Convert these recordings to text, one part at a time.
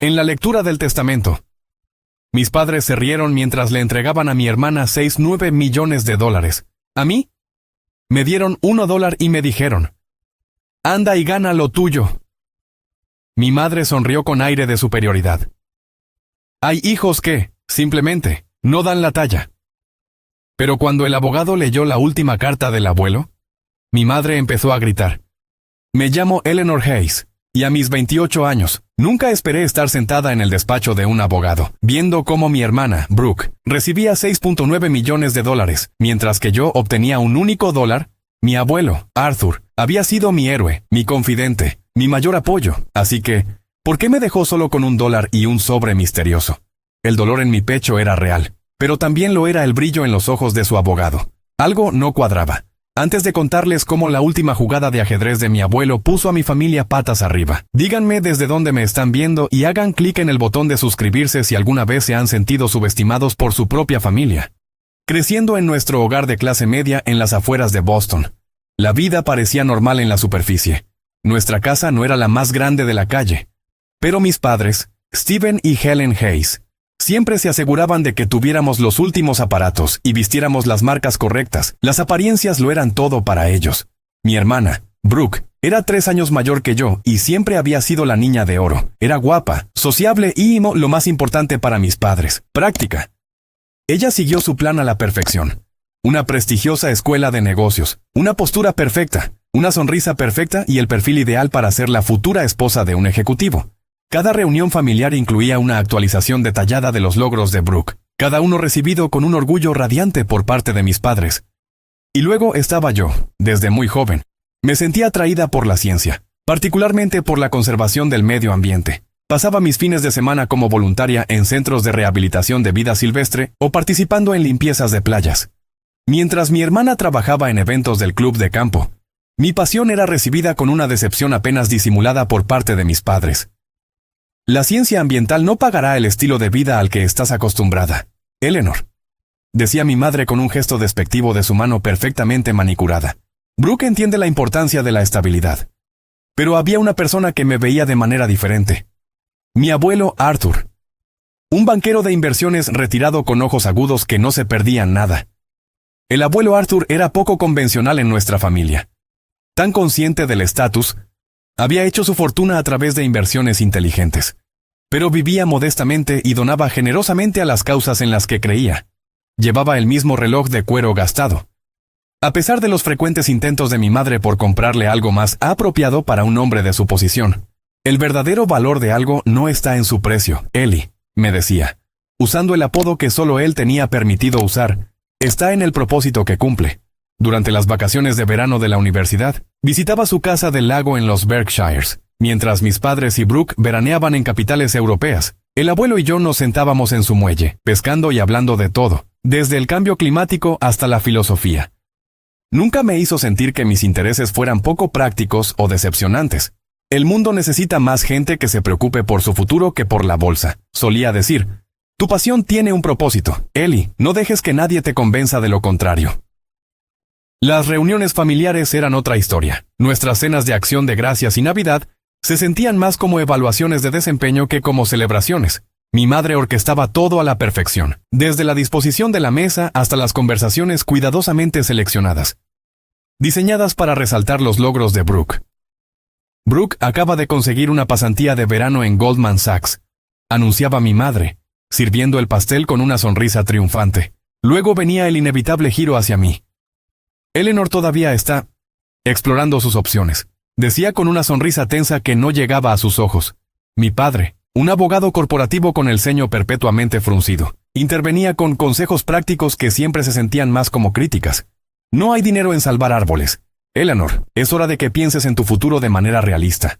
En la lectura del testamento, mis padres se rieron mientras le entregaban a mi hermana 6,9 millones de dólares. A mí, me dieron $1 y me dijeron, «Anda y gana lo tuyo». Mi madre sonrió con aire de superioridad. Hay hijos que, simplemente, no dan la talla. Pero cuando el abogado leyó la última carta del abuelo, mi madre empezó a gritar. Me llamo Eleanor Hayes, y a mis 28 años, nunca esperé estar sentada en el despacho de un abogado, viendo cómo mi hermana, Brooke, recibía 6,9 millones de dólares, mientras que yo obtenía un único dólar. Mi abuelo, Arthur, había sido mi héroe, mi confidente, mi mayor apoyo, así que, ¿por qué me dejó solo con $1 y un sobre misterioso? El dolor en mi pecho era real, pero también lo era el brillo en los ojos de su abogado. Algo no cuadraba. Antes de contarles cómo la última jugada de ajedrez de mi abuelo puso a mi familia patas arriba, díganme desde dónde me están viendo y hagan clic en el botón de suscribirse si alguna vez se han sentido subestimados por su propia familia. Creciendo en nuestro hogar de clase media en las afueras de Boston, la vida parecía normal en la superficie. Nuestra casa no era la más grande de la calle, pero mis padres, Stephen y Helen Hayes, siempre se aseguraban de que tuviéramos los últimos aparatos y vistiéramos las marcas correctas. Las apariencias lo eran todo para ellos. Mi hermana, Brooke, era 3 años mayor que yo y siempre había sido la niña de oro. Era guapa, sociable y, lo más importante para mis padres, práctica. Ella siguió su plan a la perfección. Una prestigiosa escuela de negocios, una postura perfecta, una sonrisa perfecta y el perfil ideal para ser la futura esposa de un ejecutivo. Cada reunión familiar incluía una actualización detallada de los logros de Brooke, cada uno recibido con un orgullo radiante por parte de mis padres. Y luego estaba yo, desde muy joven. Me sentía atraída por la ciencia, particularmente por la conservación del medio ambiente. Pasaba mis fines de semana como voluntaria en centros de rehabilitación de vida silvestre o participando en limpiezas de playas. Mientras mi hermana trabajaba en eventos del club de campo, mi pasión era recibida con una decepción apenas disimulada por parte de mis padres. La ciencia ambiental no pagará el estilo de vida al que estás acostumbrada, Eleanor, decía mi madre con un gesto despectivo de su mano perfectamente manicurada. Brooke entiende la importancia de la estabilidad. Pero había una persona que me veía de manera diferente. Mi abuelo Arthur. Un banquero de inversiones retirado con ojos agudos que no se perdían nada. El abuelo Arthur era poco convencional en nuestra familia. Tan consciente del estatus, había hecho su fortuna a través de inversiones inteligentes. Pero vivía modestamente y donaba generosamente a las causas en las que creía. Llevaba el mismo reloj de cuero gastado. A pesar de los frecuentes intentos de mi madre por comprarle algo más apropiado para un hombre de su posición, el verdadero valor de algo no está en su precio, Ellie, me decía, usando el apodo que solo él tenía permitido usar, está en el propósito que cumple. Durante las vacaciones de verano de la universidad, visitaba su casa del lago en los Berkshires. Mientras mis padres y Brooke veraneaban en capitales europeas, el abuelo y yo nos sentábamos en su muelle, pescando y hablando de todo, desde el cambio climático hasta la filosofía. Nunca me hizo sentir que mis intereses fueran poco prácticos o decepcionantes. El mundo necesita más gente que se preocupe por su futuro que por la bolsa, solía decir. Tu pasión tiene un propósito, Ellie, no dejes que nadie te convenza de lo contrario. Las reuniones familiares eran otra historia. Nuestras cenas de acción de gracias y Navidad se sentían más como evaluaciones de desempeño que como celebraciones. Mi madre orquestaba todo a la perfección, desde la disposición de la mesa hasta las conversaciones cuidadosamente seleccionadas, diseñadas para resaltar los logros de Brooke. Brooke acaba de conseguir una pasantía de verano en Goldman Sachs, anunciaba mi madre, sirviendo el pastel con una sonrisa triunfante. Luego venía el inevitable giro hacia mí. Eleanor todavía está explorando sus opciones, decía con una sonrisa tensa que no llegaba a sus ojos. Mi padre, un abogado corporativo con el ceño perpetuamente fruncido, intervenía con consejos prácticos que siempre se sentían más como críticas. No hay dinero en salvar árboles. Eleanor, es hora de que pienses en tu futuro de manera realista.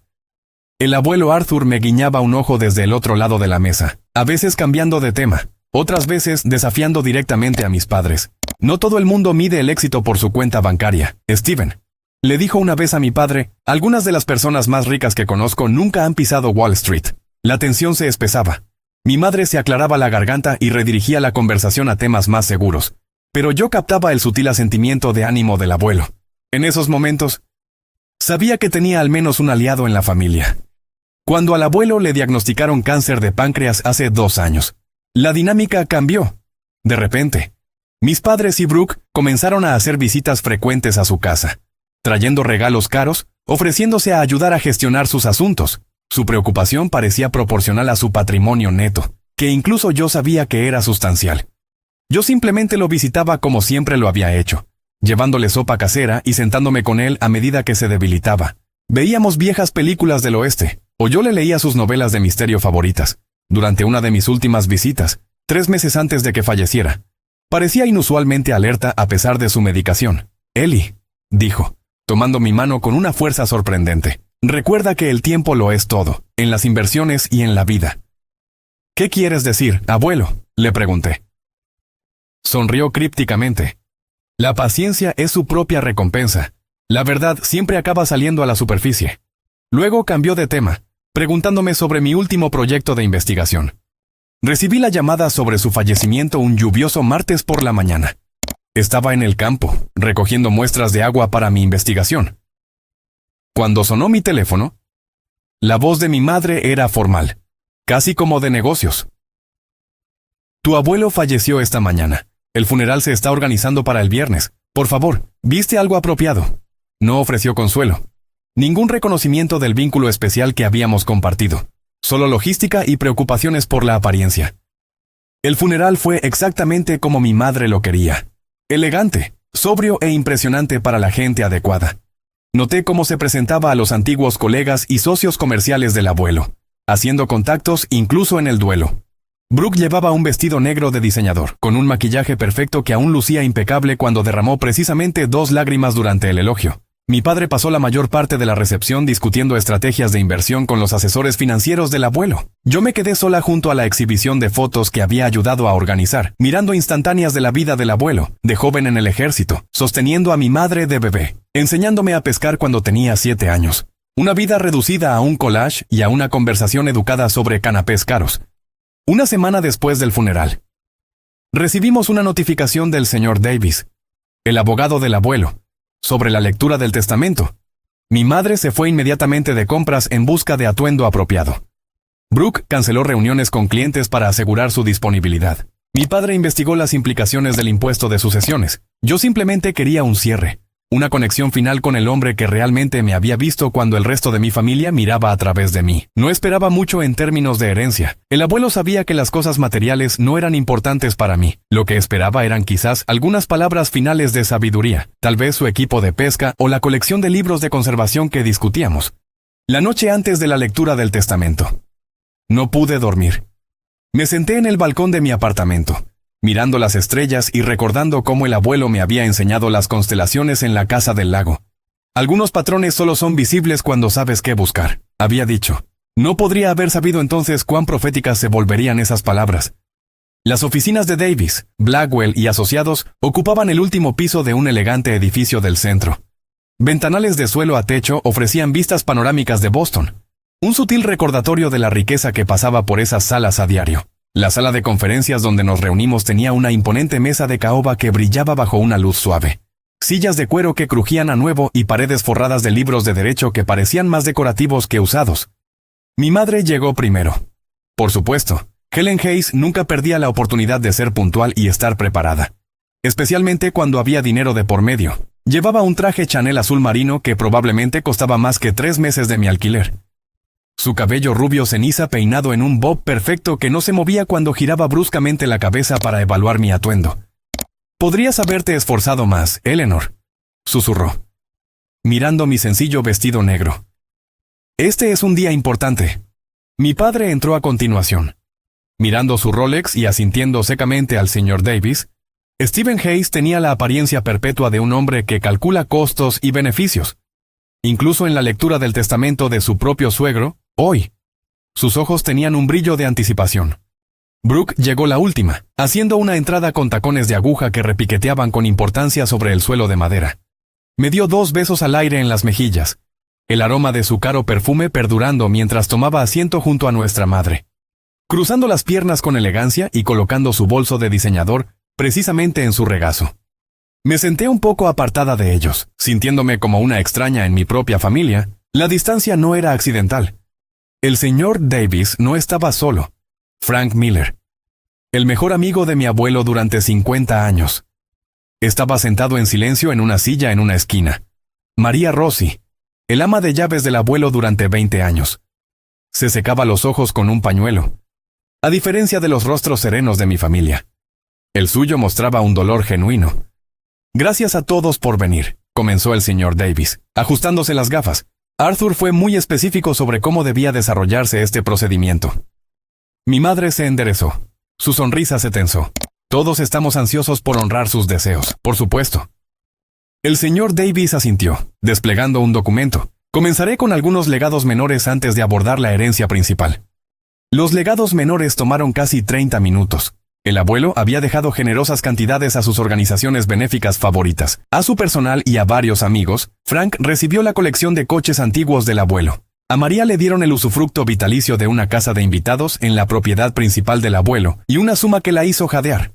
El abuelo Arthur me guiñaba un ojo desde el otro lado de la mesa, a veces cambiando de tema, otras veces desafiando directamente a mis padres. No todo el mundo mide el éxito por su cuenta bancaria, Stephen. Le dijo una vez a mi padre, algunas de las personas más ricas que conozco nunca han pisado Wall Street. La tensión se espesaba. Mi madre se aclaraba la garganta y redirigía la conversación a temas más seguros. Pero yo captaba el sutil asentimiento de ánimo del abuelo. En esos momentos, sabía que tenía al menos un aliado en la familia. Cuando al abuelo le diagnosticaron cáncer de páncreas hace 2 años, la dinámica cambió. De repente, mis padres y Brooke comenzaron a hacer visitas frecuentes a su casa, trayendo regalos caros, ofreciéndose a ayudar a gestionar sus asuntos. Su preocupación parecía proporcional a su patrimonio neto, que incluso yo sabía que era sustancial. Yo simplemente lo visitaba como siempre lo había hecho, llevándole sopa casera y sentándome con él a medida que se debilitaba. Veíamos viejas películas del oeste, o yo le leía sus novelas de misterio favoritas. Durante una de mis últimas visitas, 3 meses antes de que falleciera, parecía inusualmente alerta a pesar de su medicación. Ellie, dijo, tomando mi mano con una fuerza sorprendente, recuerda que el tiempo lo es todo, en las inversiones y en la vida. ¿Qué quieres decir, abuelo?, le pregunté. Sonrió crípticamente. La paciencia es su propia recompensa. La verdad siempre acaba saliendo a la superficie. Luego cambió de tema, preguntándome sobre mi último proyecto de investigación. Recibí la llamada sobre su fallecimiento un lluvioso martes por la mañana. Estaba en el campo, recogiendo muestras de agua para mi investigación. Cuando sonó mi teléfono, la voz de mi madre era formal, casi como de negocios. Tu abuelo falleció esta mañana. El funeral se está organizando para el viernes. Por favor, ¿viste algo apropiado? No ofreció consuelo. Ningún reconocimiento del vínculo especial que habíamos compartido. Solo logística y preocupaciones por la apariencia. El funeral fue exactamente como mi madre lo quería. Elegante, sobrio e impresionante para la gente adecuada. Noté cómo se presentaba a los antiguos colegas y socios comerciales del abuelo, haciendo contactos incluso en el duelo. Brooke llevaba un vestido negro de diseñador, con un maquillaje perfecto que aún lucía impecable cuando derramó precisamente 2 lágrimas durante el elogio. Mi padre pasó la mayor parte de la recepción discutiendo estrategias de inversión con los asesores financieros del abuelo. Yo me quedé sola junto a la exhibición de fotos que había ayudado a organizar, mirando instantáneas de la vida del abuelo, de joven en el ejército, sosteniendo a mi madre de bebé, enseñándome a pescar cuando tenía 7 años. Una vida reducida a un collage y a una conversación educada sobre canapés caros. Una semana después del funeral, recibimos una notificación del señor Davis, el abogado del abuelo, sobre la lectura del testamento. Mi madre se fue inmediatamente de compras en busca de atuendo apropiado. Brooke canceló reuniones con clientes para asegurar su disponibilidad. Mi padre investigó las implicaciones del impuesto de sucesiones. Yo simplemente quería un cierre, una conexión final con el hombre que realmente me había visto cuando el resto de mi familia miraba a través de mí. No esperaba mucho en términos de herencia. El abuelo sabía que las cosas materiales no eran importantes para mí. Lo que esperaba eran quizás algunas palabras finales de sabiduría, tal vez su equipo de pesca o la colección de libros de conservación que discutíamos. La noche antes de la lectura del testamento, no pude dormir. Me senté en el balcón de mi apartamento, mirando las estrellas y recordando cómo el abuelo me había enseñado las constelaciones en la casa del lago. Algunos patrones solo son visibles cuando sabes qué buscar, había dicho. No podría haber sabido entonces cuán proféticas se volverían esas palabras. Las oficinas de Davis, Blackwell y asociados ocupaban el último piso de un elegante edificio del centro. Ventanales de suelo a techo ofrecían vistas panorámicas de Boston, un sutil recordatorio de la riqueza que pasaba por esas salas a diario. La sala de conferencias donde nos reunimos tenía una imponente mesa de caoba que brillaba bajo una luz suave. Sillas de cuero que crujían a nuevo y paredes forradas de libros de derecho que parecían más decorativos que usados. Mi madre llegó primero. Por supuesto, Helen Hayes nunca perdía la oportunidad de ser puntual y estar preparada. Especialmente cuando había dinero de por medio. Llevaba un traje Chanel azul marino que probablemente costaba más que 3 meses de mi alquiler. Su cabello rubio ceniza peinado en un bob perfecto que no se movía cuando giraba bruscamente la cabeza para evaluar mi atuendo. «Podrías haberte esforzado más, Eleanor», susurró, mirando mi sencillo vestido negro. «Este es un día importante». Mi padre entró a continuación. Mirando su Rolex y asintiendo secamente al señor Davis, Stephen Hayes tenía la apariencia perpetua de un hombre que calcula costos y beneficios. Incluso en la lectura del testamento de su propio suegro, hoy, sus ojos tenían un brillo de anticipación. Brooke llegó la última, haciendo una entrada con tacones de aguja que repiqueteaban con importancia sobre el suelo de madera. Me dio 2 besos al aire en las mejillas, el aroma de su caro perfume perdurando mientras tomaba asiento junto a nuestra madre. Cruzando las piernas con elegancia y colocando su bolso de diseñador precisamente en su regazo. Me senté un poco apartada de ellos, sintiéndome como una extraña en mi propia familia. La distancia no era accidental. El señor Davis no estaba solo. Frank Miller, el mejor amigo de mi abuelo durante 50 años, estaba sentado en silencio en una silla en una esquina. María Rossi, el ama de llaves del abuelo durante 20 años, se secaba los ojos con un pañuelo. A diferencia de los rostros serenos de mi familia, el suyo mostraba un dolor genuino. Gracias a todos por venir, comenzó el señor Davis, ajustándose las gafas. Arthur fue muy específico sobre cómo debía desarrollarse este procedimiento. Mi madre se enderezó. Su sonrisa se tensó. Todos estamos ansiosos por honrar sus deseos, por supuesto. El señor Davis asintió, desplegando un documento. Comenzaré con algunos legados menores antes de abordar la herencia principal. Los legados menores tomaron casi 30 minutos. El abuelo había dejado generosas cantidades a sus organizaciones benéficas favoritas. A su personal y a varios amigos, Frank recibió la colección de coches antiguos del abuelo. A María le dieron el usufructo vitalicio de una casa de invitados en la propiedad principal del abuelo y una suma que la hizo jadear.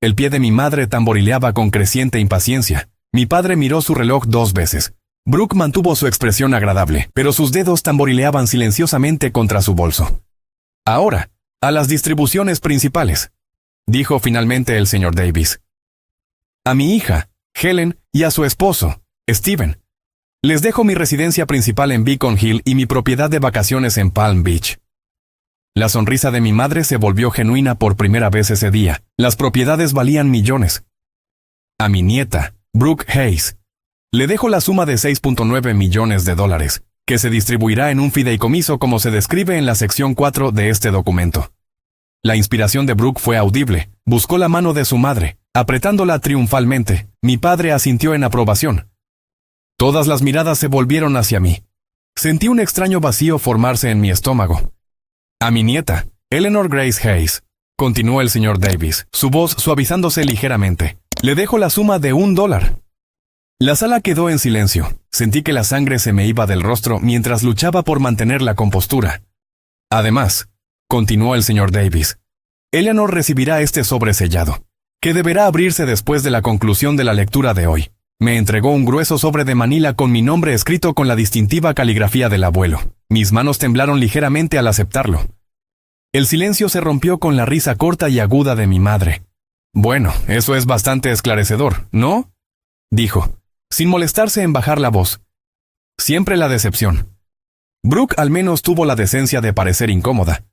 El pie de mi madre tamborileaba con creciente impaciencia. Mi padre miró su reloj 2 veces. Brooke mantuvo su expresión agradable, pero sus dedos tamborileaban silenciosamente contra su bolso. Ahora, a las distribuciones principales, dijo finalmente el señor Davis. A mi hija, Helen, y a su esposo, Steven. Les dejo mi residencia principal en Beacon Hill y mi propiedad de vacaciones en Palm Beach. La sonrisa de mi madre se volvió genuina por primera vez ese día. Las propiedades valían millones. A mi nieta, Brooke Hayes, le dejo la suma de $6.9 millones, que se distribuirá en un fideicomiso como se describe en la sección 4 de este documento. La inspiración de Brooke fue audible. Buscó la mano de su madre, apretándola triunfalmente. Mi padre asintió en aprobación. Todas las miradas se volvieron hacia mí. Sentí un extraño vacío formarse en mi estómago. A mi nieta, Eleanor Grace Hayes, continuó el señor Davis, su voz suavizándose ligeramente. Le dejo la suma de $1. La sala quedó en silencio. Sentí que la sangre se me iba del rostro mientras luchaba por mantener la compostura. Además, continuó el señor Davis, Eleanor recibirá este sobre sellado, que deberá abrirse después de la conclusión de la lectura de hoy. Me entregó un grueso sobre de Manila con mi nombre escrito con la distintiva caligrafía del abuelo. Mis manos temblaron ligeramente al aceptarlo. El silencio se rompió con la risa corta y aguda de mi madre. Bueno, eso es bastante esclarecedor, ¿no?, dijo, sin molestarse en bajar la voz. Siempre la decepción. Brooke al menos tuvo la decencia de parecer incómoda.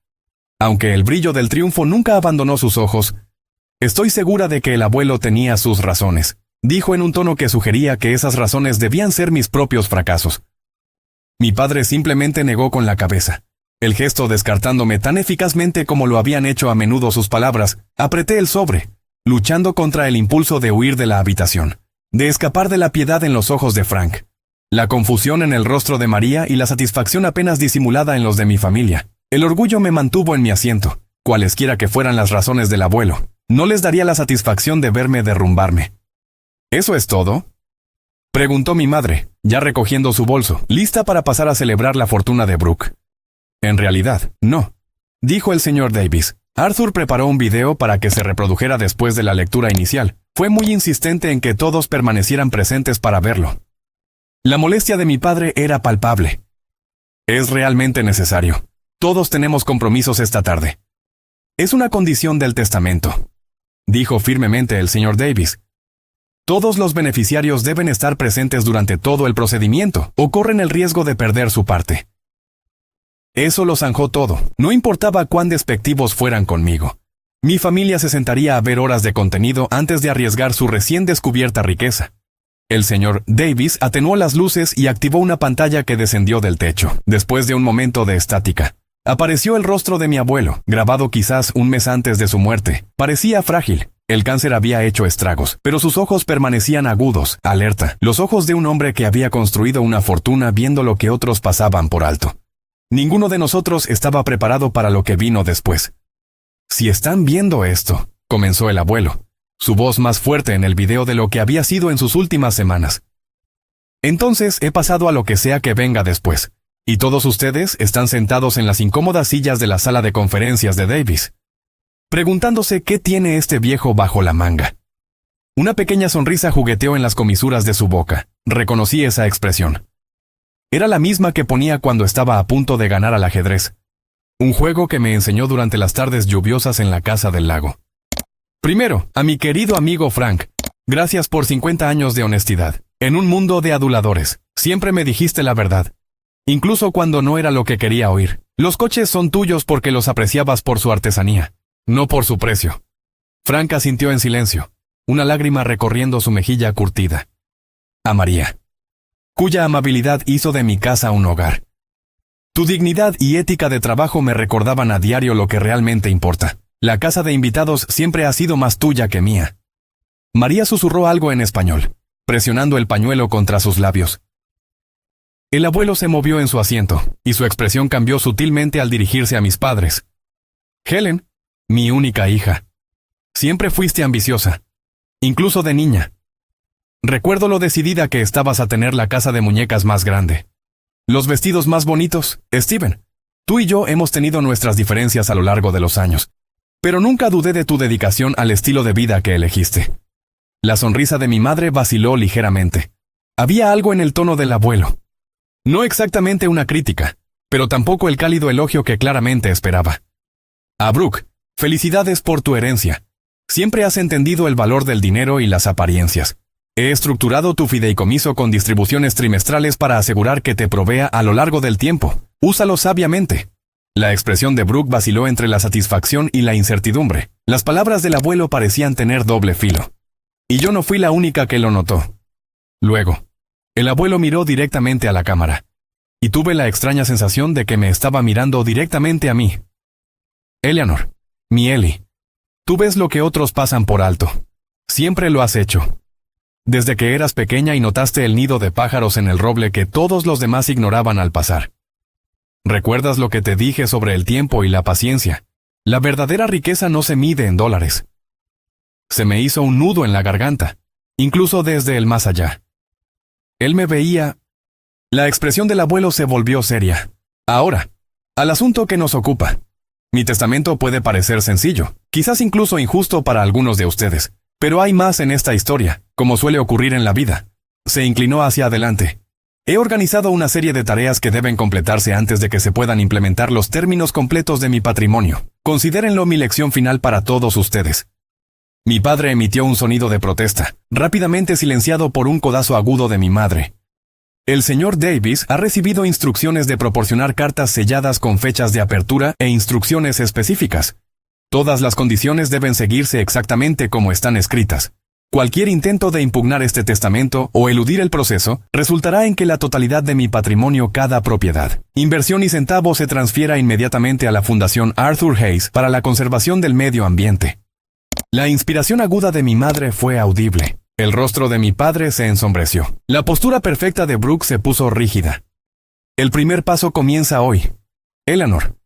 Aunque el brillo del triunfo nunca abandonó sus ojos, estoy segura de que el abuelo tenía sus razones, dijo en un tono que sugería que esas razones debían ser mis propios fracasos. Mi padre simplemente negó con la cabeza. El gesto descartándome tan eficazmente como lo habían hecho a menudo sus palabras. Apreté el sobre, luchando contra el impulso de huir de la habitación, de escapar de la piedad en los ojos de Frank, la confusión en el rostro de María y la satisfacción apenas disimulada en los de mi familia. El orgullo me mantuvo en mi asiento. Cualesquiera que fueran las razones del abuelo, no les daría la satisfacción de verme derrumbarme. ¿Eso es todo?, preguntó mi madre, ya recogiendo su bolso, lista para pasar a celebrar la fortuna de Brooke. En realidad, no, dijo el señor Davis. Arthur preparó un video para que se reprodujera después de la lectura inicial. Fue muy insistente en que todos permanecieran presentes para verlo. La molestia de mi padre era palpable. Es realmente necesario. Todos tenemos compromisos esta tarde. Es una condición del testamento, dijo firmemente el señor Davis. Todos los beneficiarios deben estar presentes durante todo el procedimiento, o corren el riesgo de perder su parte. Eso lo zanjó todo. No importaba cuán despectivos fueran conmigo. Mi familia se sentaría a ver horas de contenido antes de arriesgar su recién descubierta riqueza. El señor Davis atenuó las luces y activó una pantalla que descendió del techo. Después de un momento de estática, apareció el rostro de mi abuelo, grabado quizás un mes antes de su muerte. Parecía frágil. El cáncer había hecho estragos, pero sus ojos permanecían agudos, alerta, los ojos de un hombre que había construido una fortuna viendo lo que otros pasaban por alto. Ninguno de nosotros estaba preparado para lo que vino después. Si están viendo esto, comenzó el abuelo, su voz más fuerte en el video de lo que había sido en sus últimas semanas. Entonces he pasado a lo que sea que venga después, y todos ustedes están sentados en las incómodas sillas de la sala de conferencias de Davis, preguntándose qué tiene este viejo bajo la manga. Una pequeña sonrisa jugueteó en las comisuras de su boca. Reconocí esa expresión. Era la misma que ponía cuando estaba a punto de ganar al ajedrez. Un juego que me enseñó durante las tardes lluviosas en la casa del lago. Primero, a mi querido amigo Frank. Gracias por 50 años de honestidad. En un mundo de aduladores, siempre me dijiste la verdad. Incluso cuando no era lo que quería oír. Los coches son tuyos porque los apreciabas por su artesanía, no por su precio. Frank asintió en silencio, una lágrima recorriendo su mejilla curtida. A María, cuya amabilidad hizo de mi casa un hogar. Tu dignidad y ética de trabajo me recordaban a diario lo que realmente importa. La casa de invitados siempre ha sido más tuya que mía. María susurró algo en español, presionando el pañuelo contra sus labios. El abuelo se movió en su asiento, y su expresión cambió sutilmente al dirigirse a mis padres. Helen, mi única hija. Siempre fuiste ambiciosa, incluso de niña. Recuerdo lo decidida que estabas a tener la casa de muñecas más grande. Los vestidos más bonitos, Steven. Tú y yo hemos tenido nuestras diferencias a lo largo de los años, pero nunca dudé de tu dedicación al estilo de vida que elegiste. La sonrisa de mi madre vaciló ligeramente. Había algo en el tono del abuelo. No exactamente una crítica, pero tampoco el cálido elogio que claramente esperaba. A Brooke, felicidades por tu herencia. Siempre has entendido el valor del dinero y las apariencias. He estructurado tu fideicomiso con distribuciones trimestrales para asegurar que te provea a lo largo del tiempo. Úsalo sabiamente. La expresión de Brooke vaciló entre la satisfacción y la incertidumbre. Las palabras del abuelo parecían tener doble filo. Y yo no fui la única que lo notó. Luego, el abuelo miró directamente a la cámara, y tuve la extraña sensación de que me estaba mirando directamente a mí. Eleanor, mi Ellie, tú ves lo que otros pasan por alto. Siempre lo has hecho. Desde que eras pequeña y notaste el nido de pájaros en el roble que todos los demás ignoraban al pasar. ¿Recuerdas lo que te dije sobre el tiempo y la paciencia? La verdadera riqueza no se mide en dólares. Se me hizo un nudo en la garganta, incluso desde el más allá. Él me veía. La expresión del abuelo se volvió seria. Ahora, al asunto que nos ocupa. Mi testamento puede parecer sencillo, quizás incluso injusto para algunos de ustedes, pero hay más en esta historia, como suele ocurrir en la vida. Se inclinó hacia adelante. He organizado una serie de tareas que deben completarse antes de que se puedan implementar los términos completos de mi patrimonio. Considérenlo mi lección final para todos ustedes. Mi padre emitió un sonido de protesta, rápidamente silenciado por un codazo agudo de mi madre. El señor Davis ha recibido instrucciones de proporcionar cartas selladas con fechas de apertura e instrucciones específicas. Todas las condiciones deben seguirse exactamente como están escritas. Cualquier intento de impugnar este testamento o eludir el proceso resultará en que la totalidad de mi patrimonio, cada propiedad, inversión y centavo se transfiera inmediatamente a la Fundación Arthur Hayes para la conservación del medio ambiente. La inspiración aguda de mi madre fue audible. El rostro de mi padre se ensombreció. La postura perfecta de Brooke se puso rígida. El primer paso comienza hoy. Eleanor,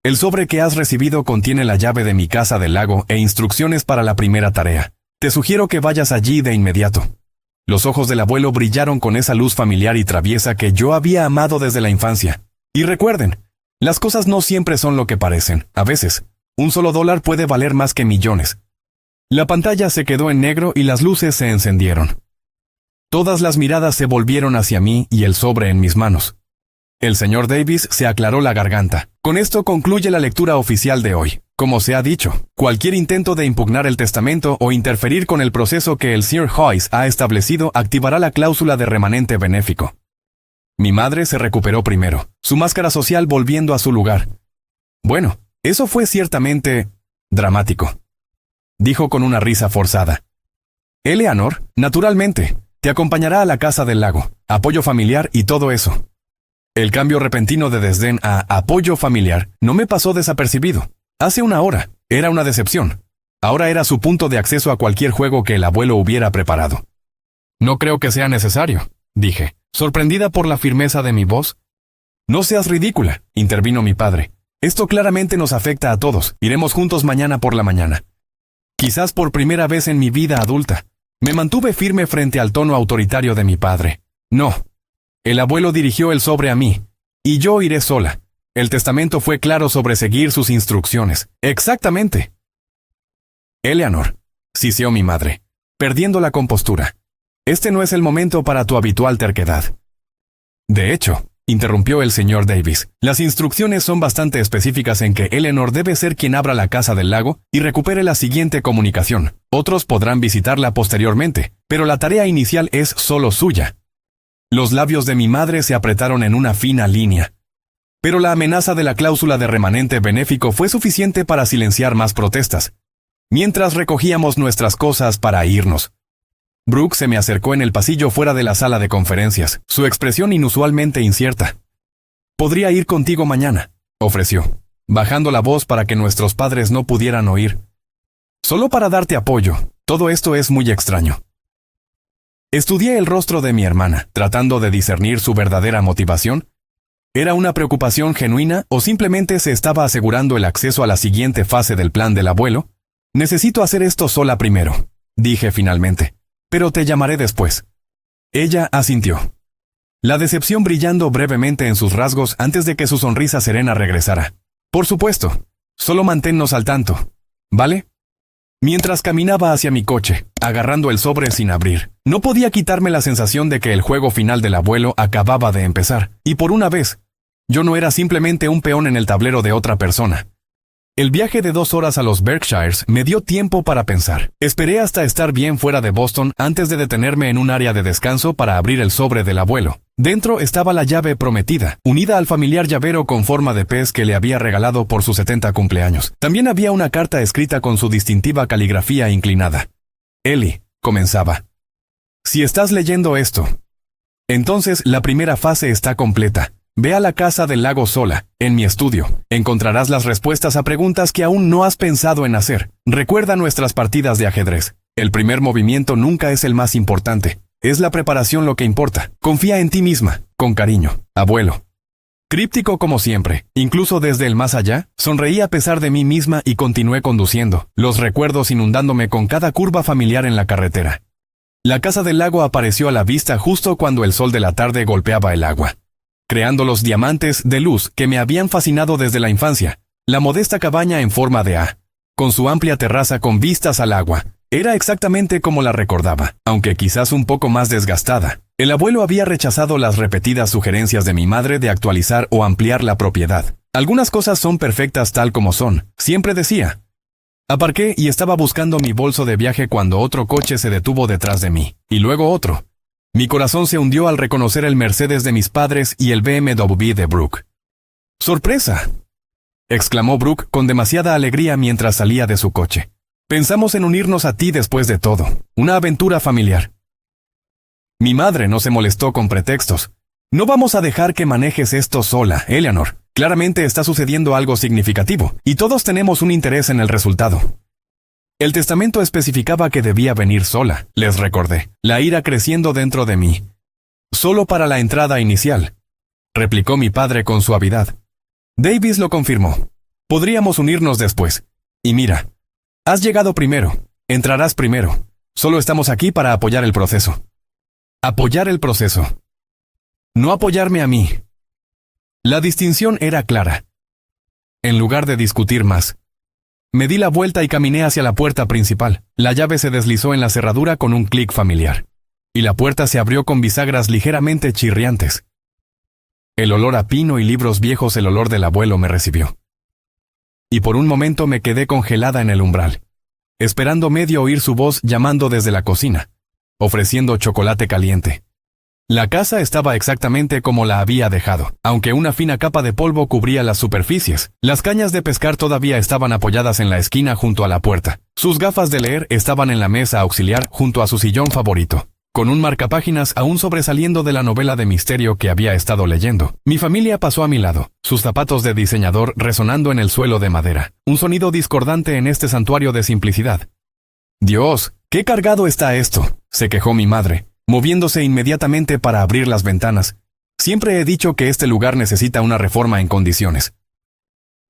el sobre que has recibido contiene la llave de mi casa del lago e instrucciones para la primera tarea. Te sugiero que vayas allí de inmediato. Los ojos del abuelo brillaron con esa luz familiar y traviesa que yo había amado desde la infancia. Y recuerden, las cosas no siempre son lo que parecen. A veces, un solo dólar puede valer más que millones. La pantalla se quedó en negro y las luces se encendieron. Todas las miradas se volvieron hacia mí y el sobre en mis manos. El señor Davis se aclaró la garganta. Con esto concluye la lectura oficial de hoy. Como se ha dicho, cualquier intento de impugnar el testamento o interferir con el proceso que el Sr. Hayes ha establecido activará la cláusula de remanente benéfico. Mi madre se recuperó primero, su máscara social volviendo a su lugar. Bueno, eso fue ciertamente dramático, dijo con una risa forzada. Eleanor, naturalmente, te acompañará a la casa del lago, apoyo familiar y todo eso. El cambio repentino de desdén a apoyo familiar no me pasó desapercibido. Hace una hora, era una decepción. Ahora era su punto de acceso a cualquier juego que el abuelo hubiera preparado. No creo que sea necesario, dije, sorprendida por la firmeza de mi voz. No seas ridícula, intervino mi padre. Esto claramente nos afecta a todos. Iremos juntos mañana por la mañana. Quizás por primera vez en mi vida adulta, me mantuve firme frente al tono autoritario de mi padre. No. El abuelo dirigió el sobre a mí, y yo iré sola. El testamento fue claro sobre seguir sus instrucciones. Exactamente. Eleanor, siseó mi madre, perdiendo la compostura. Este no es el momento para tu habitual terquedad. De hecho, interrumpió el señor Davis, las instrucciones son bastante específicas en que Eleanor debe ser quien abra la casa del lago y recupere la siguiente comunicación. Otros podrán visitarla posteriormente, pero la tarea inicial es solo suya. Los labios de mi madre se apretaron en una fina línea. Pero la amenaza de la cláusula de remanente benéfico fue suficiente para silenciar más protestas. Mientras recogíamos nuestras cosas para irnos, Brooke se me acercó en el pasillo fuera de la sala de conferencias, su expresión inusualmente incierta. «Podría ir contigo mañana», ofreció, bajando la voz para que nuestros padres no pudieran oír. «Solo para darte apoyo, todo esto es muy extraño». Estudié el rostro de mi hermana, tratando de discernir su verdadera motivación. ¿Era una preocupación genuina o simplemente se estaba asegurando el acceso a la siguiente fase del plan del abuelo? «Necesito hacer esto sola primero», dije finalmente. «Pero te llamaré después». Ella asintió, la decepción brillando brevemente en sus rasgos antes de que su sonrisa serena regresara. «Por supuesto. Solo manténnos al tanto. ¿Vale?» Mientras caminaba hacia mi coche, agarrando el sobre sin abrir, no podía quitarme la sensación de que el juego final del abuelo acababa de empezar, y por una vez, yo no era simplemente un peón en el tablero de otra persona. El viaje de 2 horas a los Berkshires me dio tiempo para pensar. Esperé hasta estar bien fuera de Boston antes de detenerme en un área de descanso para abrir el sobre del abuelo. Dentro estaba la llave prometida, unida al familiar llavero con forma de pez que le había regalado por sus 70 cumpleaños. También había una carta escrita con su distintiva caligrafía inclinada. «Ellie», comenzaba, «si estás leyendo esto, entonces la primera fase está completa. Ve a la casa del lago sola, en mi estudio. Encontrarás las respuestas a preguntas que aún no has pensado en hacer. Recuerda nuestras partidas de ajedrez. El primer movimiento nunca es el más importante. Es la preparación lo que importa. Confía en ti misma. Con cariño, abuelo». Críptico como siempre, incluso desde el más allá, sonreí a pesar de mí misma y continué conduciendo, los recuerdos inundándome con cada curva familiar en la carretera. La casa del lago apareció a la vista justo cuando el sol de la tarde golpeaba el agua, creando los diamantes de luz que me habían fascinado desde la infancia. La modesta cabaña en forma de A, con su amplia terraza con vistas al agua, era exactamente como la recordaba, aunque quizás un poco más desgastada. El abuelo había rechazado las repetidas sugerencias de mi madre de actualizar o ampliar la propiedad. «Algunas cosas son perfectas tal como son», siempre decía. Aparqué y estaba buscando mi bolso de viaje cuando otro coche se detuvo detrás de mí, y luego otro. Mi corazón se hundió al reconocer el Mercedes de mis padres y el BMW de Brooke. «¡Sorpresa!», exclamó Brooke con demasiada alegría mientras salía de su coche. «Pensamos en unirnos a ti después de todo. Una aventura familiar». Mi madre no se molestó con pretextos. «No vamos a dejar que manejes esto sola, Eleanor. Claramente está sucediendo algo significativo, y todos tenemos un interés en el resultado». El testamento especificaba que debía venir sola, les recordé, la ira creciendo dentro de mí. «Solo para la entrada inicial», replicó mi padre con suavidad. Davis lo confirmó. «Podríamos unirnos después. Y mira, has llegado primero, entrarás primero. Solo estamos aquí para apoyar el proceso». Apoyar el proceso. No apoyarme a mí. La distinción era clara. En lugar de discutir más, me di la vuelta y caminé hacia la puerta principal. La llave se deslizó en la cerradura con un clic familiar, y la puerta se abrió con bisagras ligeramente chirriantes. El olor a pino y libros viejos, el olor del abuelo me recibió. Y por un momento me quedé congelada en el umbral, esperando medio oír su voz llamando desde la cocina, ofreciendo chocolate caliente. La casa estaba exactamente como la había dejado, aunque una fina capa de polvo cubría las superficies. Las cañas de pescar todavía estaban apoyadas en la esquina junto a la puerta. Sus gafas de leer estaban en la mesa auxiliar junto a su sillón favorito, con un marcapáginas aún sobresaliendo de la novela de misterio que había estado leyendo. Mi familia pasó a mi lado, sus zapatos de diseñador resonando en el suelo de madera, un sonido discordante en este santuario de simplicidad. «Dios, qué cargado está esto», se quejó mi madre, moviéndose inmediatamente para abrir las ventanas. «Siempre he dicho que este lugar necesita una reforma en condiciones».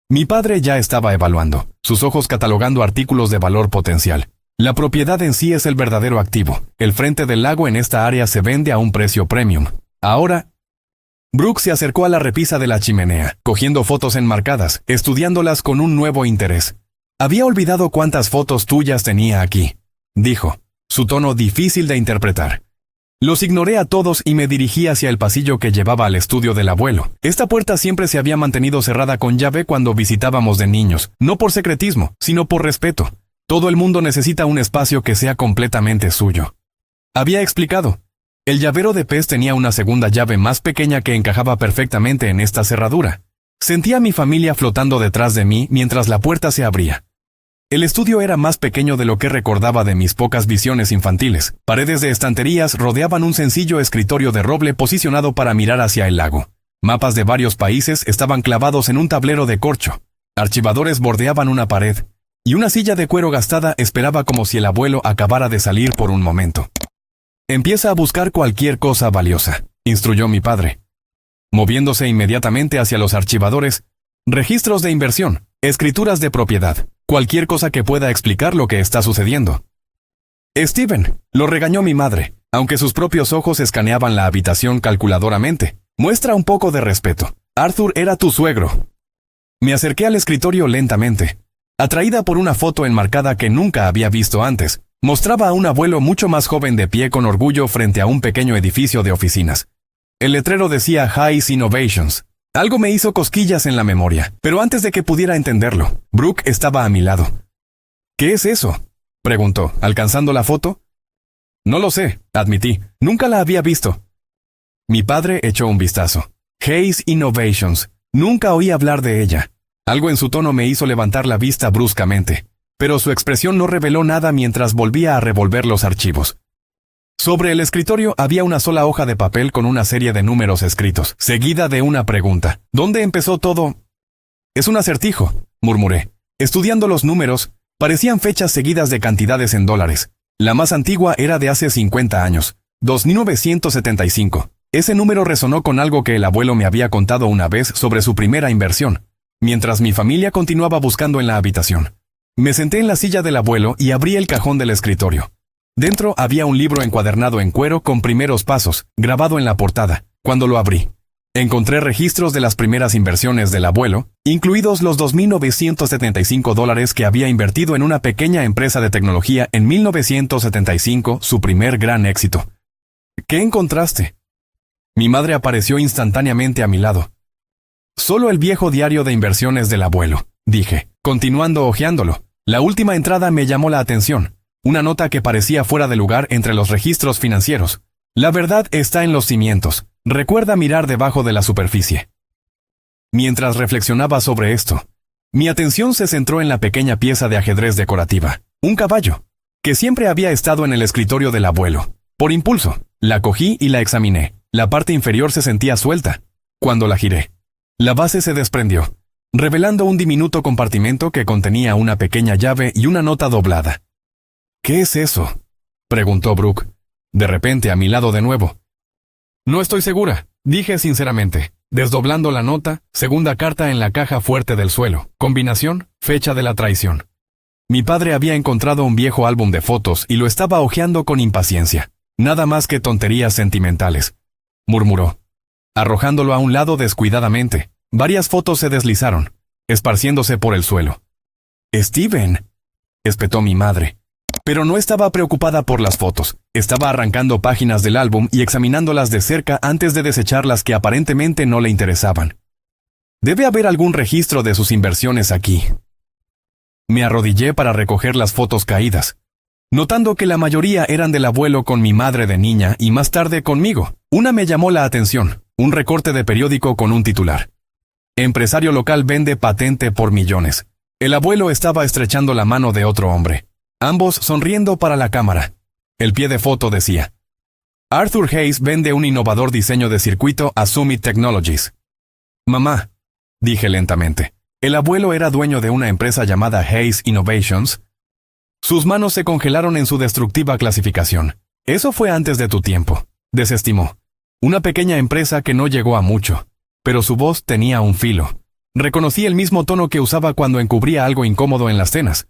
Mi padre ya estaba evaluando, sus ojos catalogando artículos de valor potencial. La propiedad en sí es el verdadero activo. El frente del lago en esta área se vende a un precio premium. Ahora, Brooke se acercó a la repisa de la chimenea, cogiendo fotos enmarcadas, estudiándolas con un nuevo interés. «Había olvidado cuántas fotos tuyas tenía aquí», dijo, su tono difícil de interpretar. Los ignoré a todos y me dirigí hacia el pasillo que llevaba al estudio del abuelo. Esta puerta siempre se había mantenido cerrada con llave cuando visitábamos de niños, no por secretismo, sino por respeto. Todo el mundo necesita un espacio que sea completamente suyo. Había explicado. El llavero de pez tenía una segunda llave más pequeña que encajaba perfectamente en esta cerradura. Sentía a mi familia flotando detrás de mí mientras la puerta se abría. El estudio era más pequeño de lo que recordaba de mis pocas visiones infantiles. Paredes de estanterías rodeaban un sencillo escritorio de roble posicionado para mirar hacia el lago. Mapas de varios países estaban clavados en un tablero de corcho. Archivadores bordeaban una pared, y una silla de cuero gastada esperaba como si el abuelo acabara de salir por un momento. «Empieza a buscar cualquier cosa valiosa», instruyó mi padre, moviéndose inmediatamente hacia los archivadores. «Registros de inversión, escrituras de propiedad, cualquier cosa que pueda explicar lo que está sucediendo». «Steven», lo regañó mi madre, aunque sus propios ojos escaneaban la habitación calculadoramente. «Muestra un poco de respeto. Arthur era tu suegro». Me acerqué al escritorio lentamente, atraída por una foto enmarcada que nunca había visto antes. Mostraba a un abuelo mucho más joven de pie con orgullo frente a un pequeño edificio de oficinas. El letrero decía Hayes Innovations. Algo me hizo cosquillas en la memoria, pero antes de que pudiera entenderlo, Brooke estaba a mi lado. «¿Qué es eso?», preguntó, alcanzando la foto. «No lo sé», admití. «Nunca la había visto». Mi padre echó un vistazo. Hayes Innovations. Nunca oí hablar de ella. Algo en su tono me hizo levantar la vista bruscamente, pero su expresión no reveló nada mientras volvía a revolver los archivos. Sobre el escritorio había una sola hoja de papel con una serie de números escritos, seguida de una pregunta. ¿Dónde empezó todo? «Es un acertijo», murmuré. Estudiando los números, parecían fechas seguidas de cantidades en dólares. La más antigua era de hace 50 años, 2975. Ese número resonó con algo que el abuelo me había contado una vez sobre su primera inversión, mientras mi familia continuaba buscando en la habitación. Me senté en la silla del abuelo y abrí el cajón del escritorio. Dentro había un libro encuadernado en cuero con primeros pasos, grabado en la portada. Cuando lo abrí, encontré registros de las primeras inversiones del abuelo, incluidos los $2,975 que había invertido en una pequeña empresa de tecnología en 1975, su primer gran éxito. «¿Qué encontraste?». Mi madre apareció instantáneamente a mi lado. «Solo el viejo diario de inversiones del abuelo», dije, continuando hojeándolo. La última entrada me llamó la atención. Una nota que parecía fuera de lugar entre los registros financieros. «La verdad está en los cimientos. Recuerda mirar debajo de la superficie». Mientras reflexionaba sobre esto, mi atención se centró en la pequeña pieza de ajedrez decorativa, un caballo, que siempre había estado en el escritorio del abuelo. Por impulso, la cogí y la examiné. La parte inferior se sentía suelta. Cuando la giré, la base se desprendió, revelando un diminuto compartimento que contenía una pequeña llave y una nota doblada. «¿Qué es eso?», preguntó Brooke, de repente a mi lado de nuevo. «No estoy segura», dije sinceramente, desdoblando la nota. Segunda carta en la caja fuerte del suelo. Combinación, fecha de la traición. Mi padre había encontrado un viejo álbum de fotos y lo estaba hojeando con impaciencia. «Nada más que tonterías sentimentales», murmuró, arrojándolo a un lado descuidadamente. Varias fotos se deslizaron, esparciéndose por el suelo. «Steven», espetó mi madre. Pero no estaba preocupada por las fotos. Estaba arrancando páginas del álbum y examinándolas de cerca antes de desechar las que aparentemente no le interesaban. «Debe haber algún registro de sus inversiones aquí». Me arrodillé para recoger las fotos caídas, notando que la mayoría eran del abuelo con mi madre de niña y más tarde conmigo. Una me llamó la atención, un recorte de periódico con un titular. «Empresario local vende patente por millones». El abuelo estaba estrechando la mano de otro hombre, ambos sonriendo para la cámara. El pie de foto decía: «Arthur Hayes vende un innovador diseño de circuito a Summit Technologies». «Mamá», dije lentamente, ¿el abuelo era dueño de una empresa llamada Hayes Innovations?» Sus manos se congelaron en su destructiva clasificación. «Eso fue antes de tu tiempo», desestimó. «Una pequeña empresa que no llegó a mucho». Pero su voz tenía un filo. Reconocí el mismo tono que usaba cuando encubría algo incómodo en las cenas.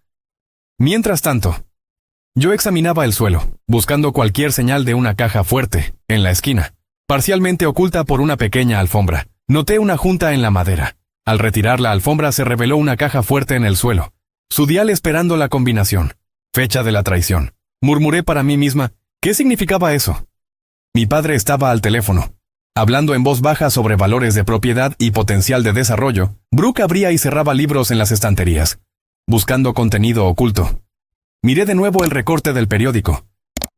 Mientras tanto, yo examinaba el suelo, buscando cualquier señal de una caja fuerte, en la esquina, parcialmente oculta por una pequeña alfombra. Noté una junta en la madera. Al retirar la alfombra se reveló una caja fuerte en el suelo. Su dial esperando la combinación. Fecha de la traición. Murmuré para mí misma, ¿qué significaba eso? Mi padre estaba al teléfono. Hablando en voz baja sobre valores de propiedad y potencial de desarrollo, Brooke abría y cerraba libros en las estanterías, buscando contenido oculto. Miré de nuevo el recorte del periódico,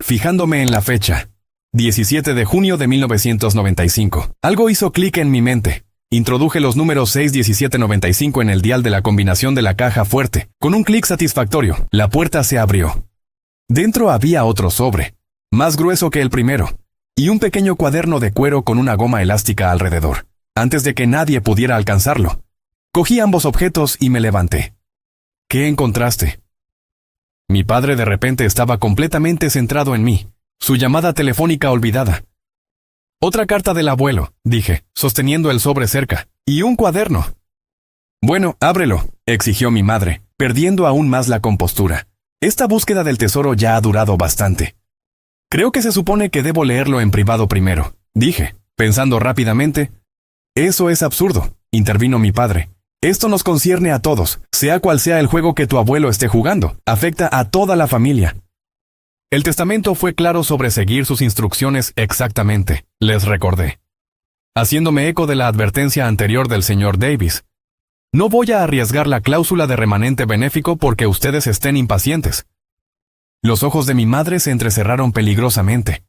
fijándome en la fecha, 17 de junio de 1995. Algo hizo clic en mi mente. Introduje los números 61795 en el dial de la combinación de la caja fuerte. Con un clic satisfactorio, la puerta se abrió. Dentro había otro sobre, más grueso que el primero, y un pequeño cuaderno de cuero con una goma elástica alrededor. Antes de que nadie pudiera alcanzarlo, cogí ambos objetos y me levanté. ¿Qué encontraste? Mi padre de repente estaba completamente centrado en mí, su llamada telefónica olvidada. Otra carta del abuelo, dije, sosteniendo el sobre cerca, y un cuaderno. Bueno, ábrelo, exigió mi madre, perdiendo aún más la compostura. Esta búsqueda del tesoro ya ha durado bastante. Creo que se supone que debo leerlo en privado primero, dije, pensando rápidamente. Eso es absurdo, intervino mi padre. Esto nos concierne a todos, sea cual sea el juego que tu abuelo esté jugando, afecta a toda la familia. El testamento fue claro sobre seguir sus instrucciones exactamente, les recordé. Haciéndome eco de la advertencia anterior del señor Davis. No voy a arriesgar la cláusula de remanente benéfico porque ustedes estén impacientes. Los ojos de mi madre se entrecerraron peligrosamente.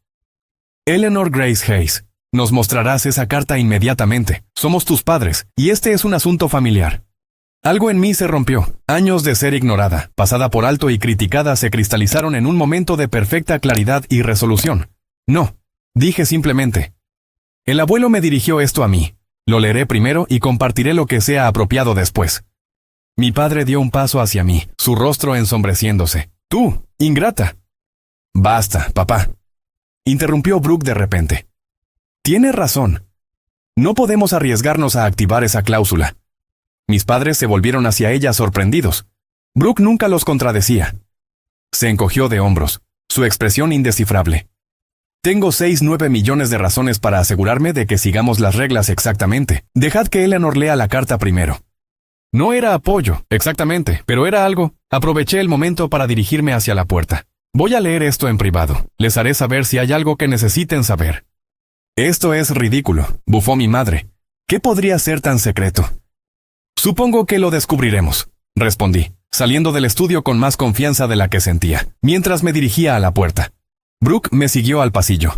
Eleanor Grace Hayes, nos mostrarás esa carta inmediatamente. Somos tus padres, y este es un asunto familiar. Algo en mí se rompió. Años de ser ignorada, pasada por alto y criticada se cristalizaron en un momento de perfecta claridad y resolución. No, dije simplemente. El abuelo me dirigió esto a mí. Lo leeré primero y compartiré lo que sea apropiado después. Mi padre dio un paso hacia mí, su rostro ensombreciéndose. Tú, ingrata. Basta, papá. Interrumpió Brooke de repente. Tienes razón. No podemos arriesgarnos a activar esa cláusula. Mis padres se volvieron hacia ella sorprendidos. Brooke nunca los contradecía. Se encogió de hombros, su expresión indescifrable. Tengo 6-9 millones de razones para asegurarme de que sigamos las reglas exactamente. Dejad que Eleanor lea la carta primero. No era apoyo, exactamente, pero era algo. Aproveché el momento para dirigirme hacia la puerta. Voy a leer esto en privado. Les haré saber si hay algo que necesiten saber. Esto es ridículo, bufó mi madre. ¿Qué podría ser tan secreto? Supongo que lo descubriremos, respondí, saliendo del estudio con más confianza de la que sentía, mientras me dirigía a la puerta. Brooke me siguió al pasillo.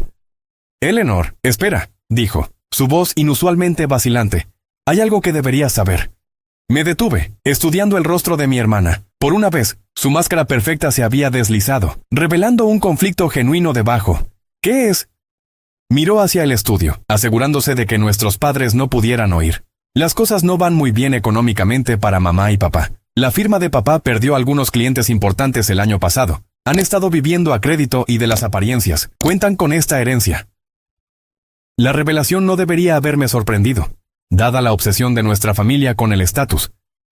Eleanor, espera, dijo, su voz inusualmente vacilante. Hay algo que deberías saber. Me detuve, estudiando el rostro de mi hermana. Por una vez, su máscara perfecta se había deslizado, revelando un conflicto genuino debajo. ¿Qué es? Miró hacia el estudio, asegurándose de que nuestros padres no pudieran oír. Las cosas no van muy bien económicamente para mamá y papá. La firma de papá perdió algunos clientes importantes el año pasado. Han estado viviendo a crédito y de las apariencias. Cuentan con esta herencia. La revelación no debería haberme sorprendido, dada la obsesión de nuestra familia con el estatus.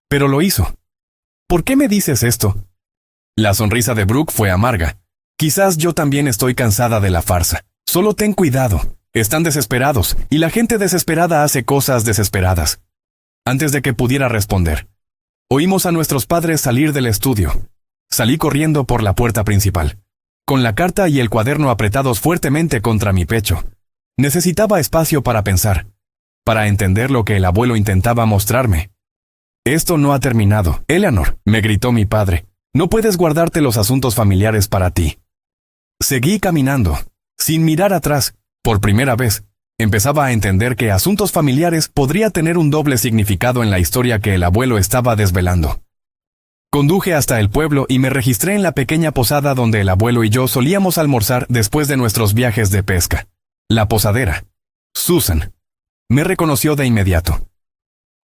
Pero lo hizo. ¿Por qué me dices esto? La sonrisa de Brooke fue amarga. Quizás yo también estoy cansada de la farsa. Solo ten cuidado. Están desesperados, y la gente desesperada hace cosas desesperadas. Antes de que pudiera responder, oímos a nuestros padres salir del estudio. Salí corriendo por la puerta principal, con la carta y el cuaderno apretados fuertemente contra mi pecho. Necesitaba espacio para pensar, para entender lo que el abuelo intentaba mostrarme. Esto no ha terminado, Eleanor, me gritó mi padre. No puedes guardarte los asuntos familiares para ti. Seguí caminando, sin mirar atrás. Por primera vez, empezaba a entender que asuntos familiares podría tener un doble significado en la historia que el abuelo estaba desvelando. Conduje hasta el pueblo y me registré en la pequeña posada donde el abuelo y yo solíamos almorzar después de nuestros viajes de pesca. La posadera, Susan, me reconoció de inmediato.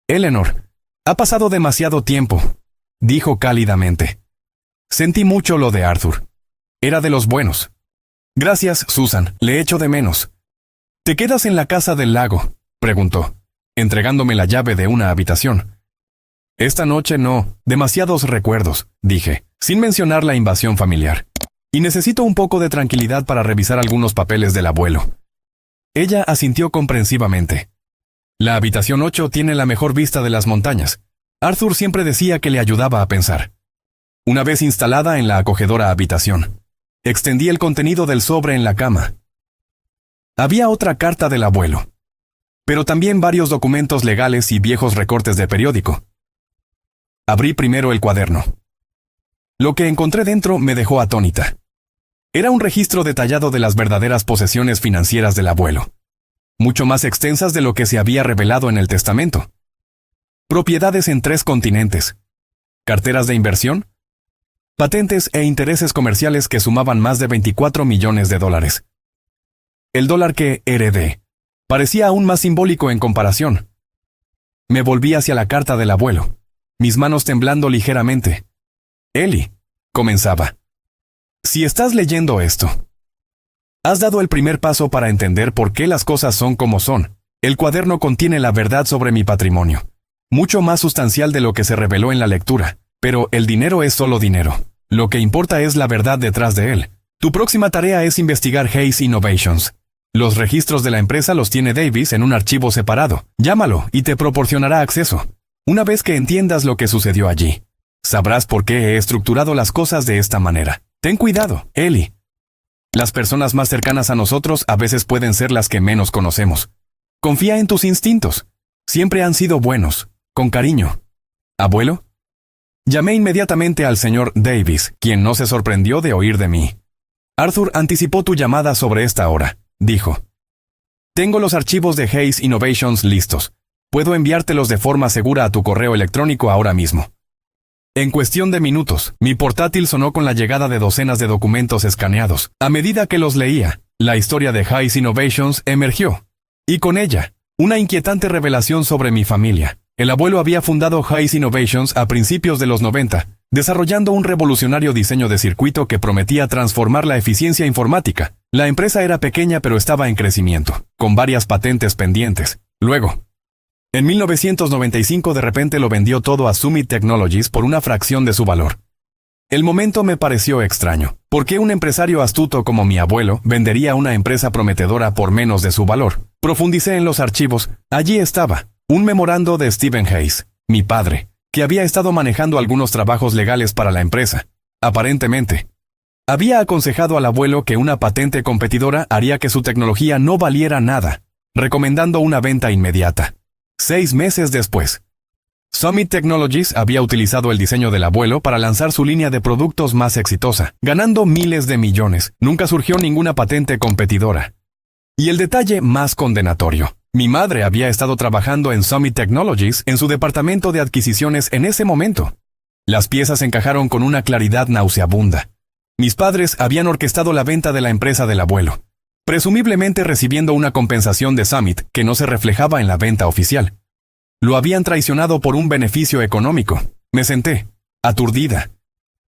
Eleanor, ha pasado demasiado tiempo, dijo cálidamente. Sentí mucho lo de Arthur. Era de los buenos. Gracias, Susan, le echo de menos. ¿Te quedas en la casa del lago?, preguntó, entregándome la llave de una habitación. Esta noche no, demasiados recuerdos, dije, sin mencionar la invasión familiar. Y necesito un poco de tranquilidad para revisar algunos papeles del abuelo. Ella asintió comprensivamente. La habitación 8 tiene la mejor vista de las montañas. Arthur siempre decía que le ayudaba a pensar. Una vez instalada en la acogedora habitación, extendí el contenido del sobre en la cama. Había otra carta del abuelo, pero también varios documentos legales y viejos recortes de periódico. Abrí primero el cuaderno. Lo que encontré dentro me dejó atónita. Era un registro detallado de las verdaderas posesiones financieras del abuelo, mucho más extensas de lo que se había revelado en el testamento. Propiedades en 3 continentes, carteras de inversión, patentes e intereses comerciales que sumaban más de 24 millones de dólares. El dólar que heredé parecía aún más simbólico en comparación. Me volví hacia la carta del abuelo, mis manos temblando ligeramente. Eli, comenzaba. Si estás leyendo esto, has dado el primer paso para entender por qué las cosas son como son. El cuaderno contiene la verdad sobre mi patrimonio, mucho más sustancial de lo que se reveló en la lectura, pero el dinero es solo dinero. Lo que importa es la verdad detrás de él. Tu próxima tarea es investigar Hayes Innovations. Los registros de la empresa los tiene Davis en un archivo separado. Llámalo y te proporcionará acceso. Una vez que entiendas lo que sucedió allí, sabrás por qué he estructurado las cosas de esta manera. Ten cuidado, Eli. Las personas más cercanas a nosotros a veces pueden ser las que menos conocemos. Confía en tus instintos. Siempre han sido buenos, con cariño. ¿Abuelo? Llamé inmediatamente al señor Davis, quien no se sorprendió de oír de mí. Arthur anticipó tu llamada sobre esta hora, dijo. Tengo los archivos de Hayes Innovations listos. Puedo enviártelos de forma segura a tu correo electrónico ahora mismo. En cuestión de minutos, mi portátil sonó con la llegada de docenas de documentos escaneados. A medida que los leía, la historia de Hayes Innovations emergió. Y con ella, una inquietante revelación sobre mi familia. El abuelo había fundado Hayes Innovations a principios de los 90, desarrollando un revolucionario diseño de circuito que prometía transformar la eficiencia informática. La empresa era pequeña pero estaba en crecimiento, con varias patentes pendientes. Luego, en 1995 de repente lo vendió todo a Summit Technologies por una fracción de su valor. El momento me pareció extraño. ¿Por qué un empresario astuto como mi abuelo vendería una empresa prometedora por menos de su valor? Profundicé en los archivos. Allí estaba, un memorando de Stephen Hayes, mi padre, que había estado manejando algunos trabajos legales para la empresa. Aparentemente, había aconsejado al abuelo que una patente competidora haría que su tecnología no valiera nada, recomendando una venta inmediata. 6 meses después, Summit Technologies había utilizado el diseño del abuelo para lanzar su línea de productos más exitosa, ganando miles de millones. Nunca surgió ninguna patente competidora. Y el detalle más condenatorio. Mi madre había estado trabajando en Summit Technologies en su departamento de adquisiciones en ese momento. Las piezas encajaron con una claridad nauseabunda. Mis padres habían orquestado la venta de la empresa del abuelo, presumiblemente recibiendo una compensación de Summit que no se reflejaba en la venta oficial. Lo habían traicionado por un beneficio económico. Me senté, aturdida.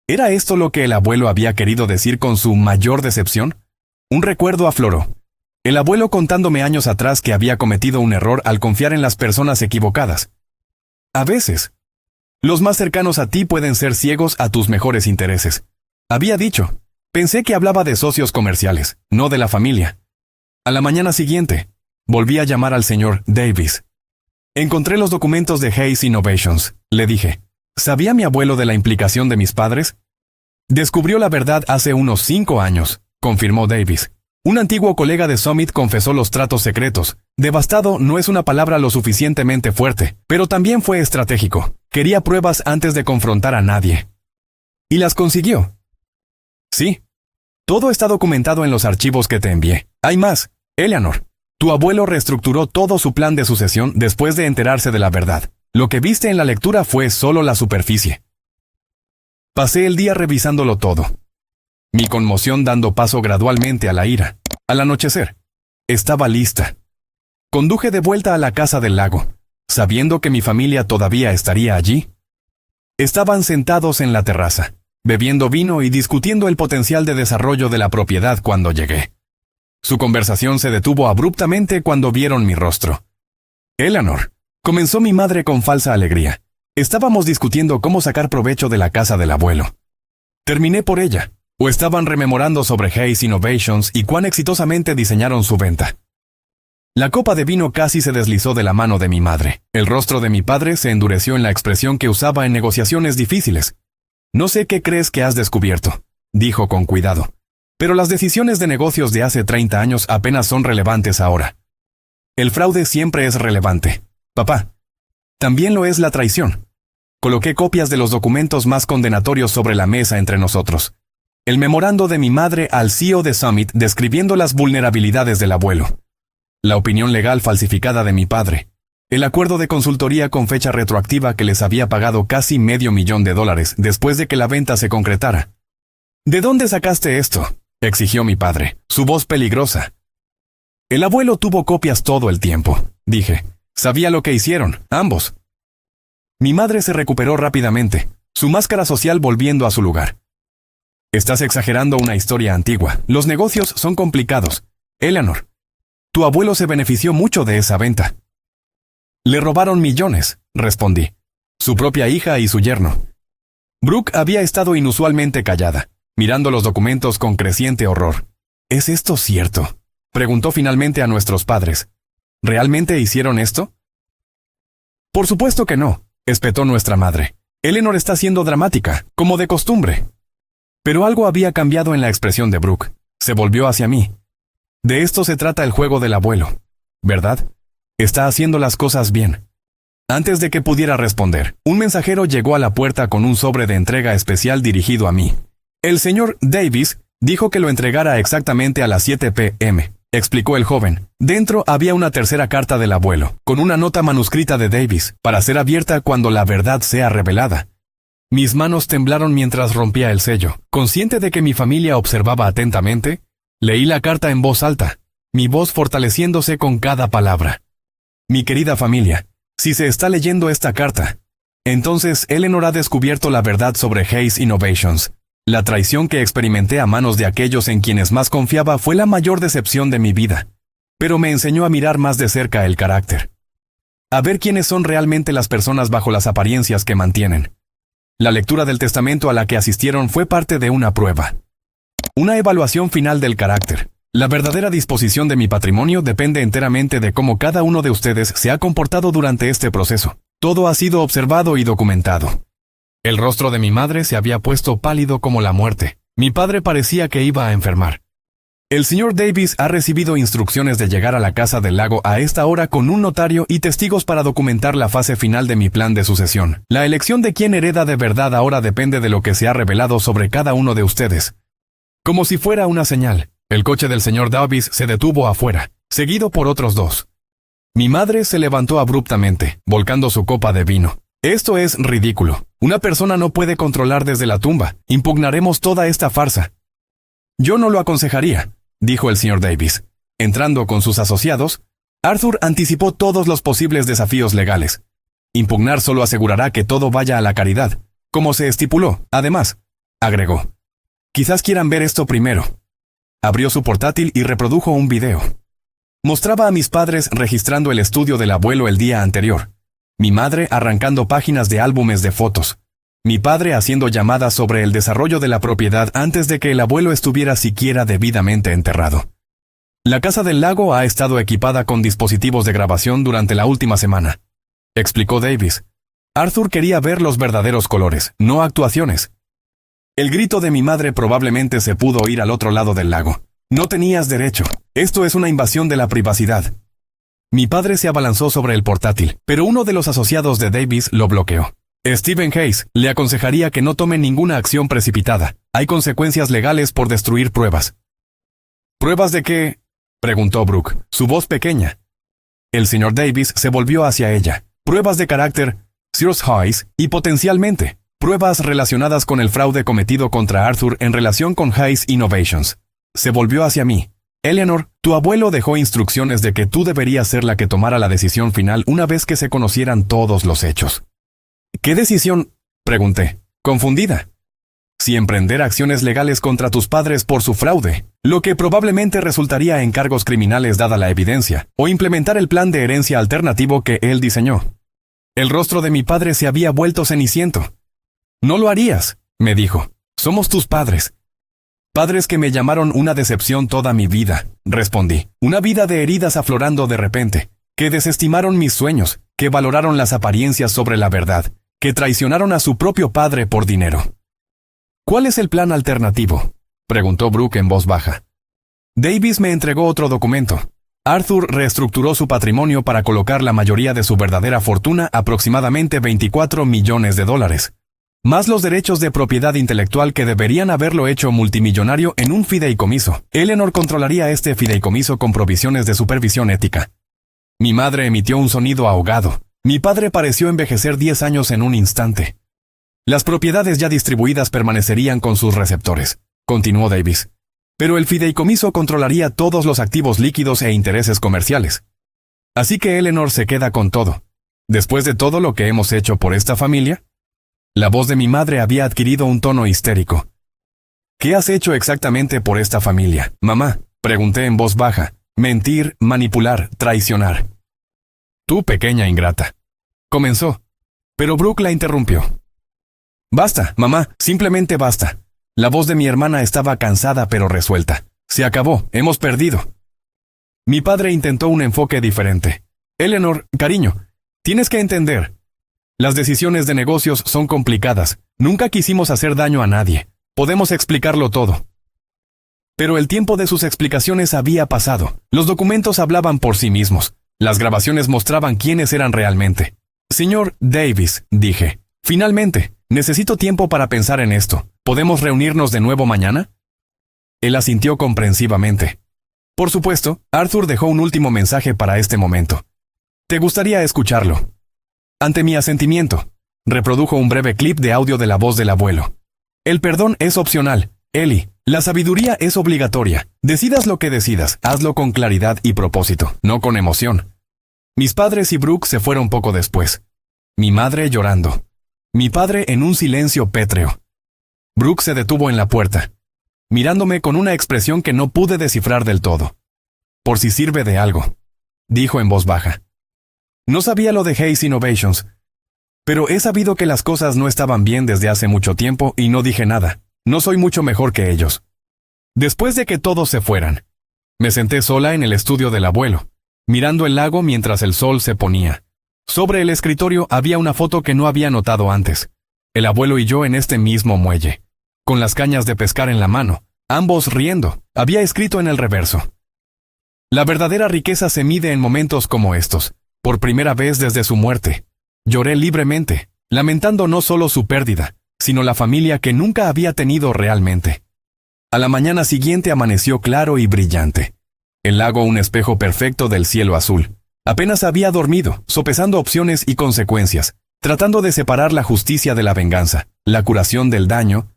¿Era esto lo que el abuelo había querido decir con su mayor decepción? Un recuerdo afloró. El abuelo contándome años atrás que había cometido un error al confiar en las personas equivocadas. A veces, los más cercanos a ti pueden ser ciegos a tus mejores intereses. Había dicho. Pensé que hablaba de socios comerciales, no de la familia. A la mañana siguiente, volví a llamar al señor Davis. Encontré los documentos de Hayes Innovations, le dije. ¿Sabía mi abuelo de la implicación de mis padres? Descubrió la verdad hace unos 5 años, confirmó Davis. Un antiguo colega de Summit confesó los tratos secretos. Devastado no es una palabra lo suficientemente fuerte, pero también fue estratégico. Quería pruebas antes de confrontar a nadie. Y las consiguió. Sí. Todo está documentado en los archivos que te envié. Hay más, Eleanor. Tu abuelo reestructuró todo su plan de sucesión después de enterarse de la verdad. Lo que viste en la lectura fue solo la superficie. Pasé el día revisándolo todo. Mi conmoción dando paso gradualmente a la ira. Al anochecer, estaba lista. Conduje de vuelta a la casa del lago, sabiendo que mi familia todavía estaría allí. Estaban sentados en la terraza, bebiendo vino y discutiendo el potencial de desarrollo de la propiedad cuando llegué. Su conversación se detuvo abruptamente cuando vieron mi rostro. Eleanor, comenzó mi madre con falsa alegría. Estábamos discutiendo cómo sacar provecho de la casa del abuelo. Terminé por ella. O estaban rememorando sobre Hayes Innovations y cuán exitosamente diseñaron su venta. La copa de vino casi se deslizó de la mano de mi madre. El rostro de mi padre se endureció en la expresión que usaba en negociaciones difíciles. No sé qué crees que has descubierto, dijo con cuidado. Pero las decisiones de negocios de hace 30 años apenas son relevantes ahora. El fraude siempre es relevante, papá. También lo es la traición. Coloqué copias de los documentos más condenatorios sobre la mesa entre nosotros. El memorando de mi madre al CEO de Summit describiendo las vulnerabilidades del abuelo. La opinión legal falsificada de mi padre. El acuerdo de consultoría con fecha retroactiva que les había pagado casi $500,000 después de que la venta se concretara. ¿De dónde sacaste esto?, exigió mi padre, su voz peligrosa. El abuelo tuvo copias todo el tiempo, dije. Sabía lo que hicieron, ambos. Mi madre se recuperó rápidamente, su máscara social volviendo a su lugar. Estás exagerando una historia antigua. Los negocios son complicados. Eleanor, tu abuelo se benefició mucho de esa venta. Le robaron millones, respondí. Su propia hija y su yerno. Brooke había estado inusualmente callada, mirando los documentos con creciente horror. ¿Es esto cierto?, preguntó finalmente a nuestros padres. ¿Realmente hicieron esto? Por supuesto que no, espetó nuestra madre. Eleanor está siendo dramática, como de costumbre. Pero algo había cambiado en la expresión de Brooke. Se volvió hacia mí. De esto se trata el juego del abuelo, ¿verdad? Está haciendo las cosas bien. Antes de que pudiera responder, un mensajero llegó a la puerta con un sobre de entrega especial dirigido a mí. El señor Davis dijo que lo entregara exactamente a las 7 p.m., explicó el joven. Dentro había una tercera carta del abuelo, con una nota manuscrita de Davis, para ser abierta cuando la verdad sea revelada. Mis manos temblaron mientras rompía el sello. Consciente de que mi familia observaba atentamente, leí la carta en voz alta, mi voz fortaleciéndose con cada palabra. Mi querida familia, si se está leyendo esta carta, entonces Eleanor ha descubierto la verdad sobre Hayes Innovations. La traición que experimenté a manos de aquellos en quienes más confiaba fue la mayor decepción de mi vida, pero me enseñó a mirar más de cerca el carácter. A ver quiénes son realmente las personas bajo las apariencias que mantienen. La lectura del testamento a la que asistieron fue parte de una prueba. Una evaluación final del carácter. La verdadera disposición de mi patrimonio depende enteramente de cómo cada uno de ustedes se ha comportado durante este proceso. Todo ha sido observado y documentado. El rostro de mi madre se había puesto pálido como la muerte. Mi padre parecía que iba a enfermar. El señor Davis ha recibido instrucciones de llegar a la casa del lago a esta hora con un notario y testigos para documentar la fase final de mi plan de sucesión. La elección de quién hereda de verdad ahora depende de lo que se ha revelado sobre cada uno de ustedes. Como si fuera una señal, el coche del señor Davis se detuvo afuera, seguido por otros dos. Mi madre se levantó abruptamente, volcando su copa de vino. Esto es ridículo. Una persona no puede controlar desde la tumba. Impugnaremos toda esta farsa. Yo no lo aconsejaría, dijo el señor Davis. Entrando con sus asociados, Arthur anticipó todos los posibles desafíos legales. Impugnar solo asegurará que todo vaya a la caridad, como se estipuló. Además, agregó, quizás quieran ver esto primero. Abrió su portátil y reprodujo un video. Mostraba a mis padres registrando el estudio del abuelo el día anterior. Mi madre arrancando páginas de álbumes de fotos. Mi padre haciendo llamadas sobre el desarrollo de la propiedad antes de que el abuelo estuviera siquiera debidamente enterrado. La casa del lago ha estado equipada con dispositivos de grabación durante la última semana, explicó Davis. Arthur quería ver los verdaderos colores, no actuaciones. El grito de mi madre probablemente se pudo oír al otro lado del lago. No tenías derecho. Esto es una invasión de la privacidad. Mi padre se abalanzó sobre el portátil, pero uno de los asociados de Davis lo bloqueó. Stephen Hayes le aconsejaría que no tome ninguna acción precipitada. Hay consecuencias legales por destruir pruebas. ¿Pruebas de qué?, preguntó Brooke, su voz pequeña. El señor Davis se volvió hacia ella. Pruebas de carácter, Sir Hayes, y potencialmente, pruebas relacionadas con el fraude cometido contra Arthur en relación con Hayes Innovations. Se volvió hacia mí. Eleanor, tu abuelo dejó instrucciones de que tú deberías ser la que tomara la decisión final una vez que se conocieran todos los hechos. ¿Qué decisión?, pregunté, confundida. Si emprender acciones legales contra tus padres por su fraude, lo que probablemente resultaría en cargos criminales dada la evidencia, o implementar el plan de herencia alternativo que él diseñó. El rostro de mi padre se había vuelto ceniciento. No lo harías, me dijo. Somos tus padres. Padres que me llamaron una decepción toda mi vida, respondí. Una vida de heridas aflorando de repente, que desestimaron mis sueños, que valoraron las apariencias sobre la verdad, que traicionaron a su propio padre por dinero. ¿Cuál es el plan alternativo?, preguntó Brooke en voz baja. Davis me entregó otro documento. Arthur reestructuró su patrimonio para colocar la mayoría de su verdadera fortuna, aproximadamente $24 millones, más los derechos de propiedad intelectual que deberían haberlo hecho multimillonario en un fideicomiso. Eleanor controlaría este fideicomiso con provisiones de supervisión ética. Mi madre emitió un sonido ahogado. Mi padre pareció envejecer 10 años en un instante. Las propiedades ya distribuidas permanecerían con sus receptores, continuó Davis. Pero el fideicomiso controlaría todos los activos líquidos e intereses comerciales. Así que Eleanor se queda con todo. Después de todo lo que hemos hecho por esta familia. La voz de mi madre había adquirido un tono histérico. ¿Qué has hecho exactamente por esta familia, mamá? Pregunté en voz baja. Mentir, manipular, traicionar. Tú, pequeña ingrata. Comenzó. Pero Brooke la interrumpió. Basta, mamá, simplemente basta. La voz de mi hermana estaba cansada pero resuelta. Se acabó, hemos perdido. Mi padre intentó un enfoque diferente. Eleanor, cariño, tienes que entender. Las decisiones de negocios son complicadas. Nunca quisimos hacer daño a nadie. Podemos explicarlo todo. Pero el tiempo de sus explicaciones había pasado. Los documentos hablaban por sí mismos. Las grabaciones mostraban quiénes eran realmente. Señor Davis, dije. Finalmente, necesito tiempo para pensar en esto. ¿Podemos reunirnos de nuevo mañana? Él asintió comprensivamente. Por supuesto, Arthur dejó un último mensaje para este momento. ¿Te gustaría escucharlo? Ante mi asentimiento, reprodujo un breve clip de audio de la voz del abuelo. El perdón es opcional, Ellie. La sabiduría es obligatoria. Decidas lo que decidas, hazlo con claridad y propósito, no con emoción. Mis padres y Brooke se fueron poco después. Mi madre llorando. Mi padre en un silencio pétreo. Brooke se detuvo en la puerta, mirándome con una expresión que no pude descifrar del todo. Por si sirve de algo, dijo en voz baja. No sabía lo de Hayes Innovations, pero he sabido que las cosas no estaban bien desde hace mucho tiempo y no dije nada. No soy mucho mejor que ellos. Después de que todos se fueran, me senté sola en el estudio del abuelo, mirando el lago mientras el sol se ponía. Sobre el escritorio había una foto que no había notado antes. El abuelo y yo en este mismo muelle, con las cañas de pescar en la mano, ambos riendo. Había escrito en el reverso. La verdadera riqueza se mide en momentos como estos. Por primera vez desde su muerte, lloré libremente, lamentando no solo su pérdida, sino la familia que nunca había tenido realmente. A la mañana siguiente amaneció claro y brillante. El lago un espejo perfecto del cielo azul. Apenas había dormido, sopesando opciones y consecuencias, tratando de separar la justicia de la venganza, la curación del daño.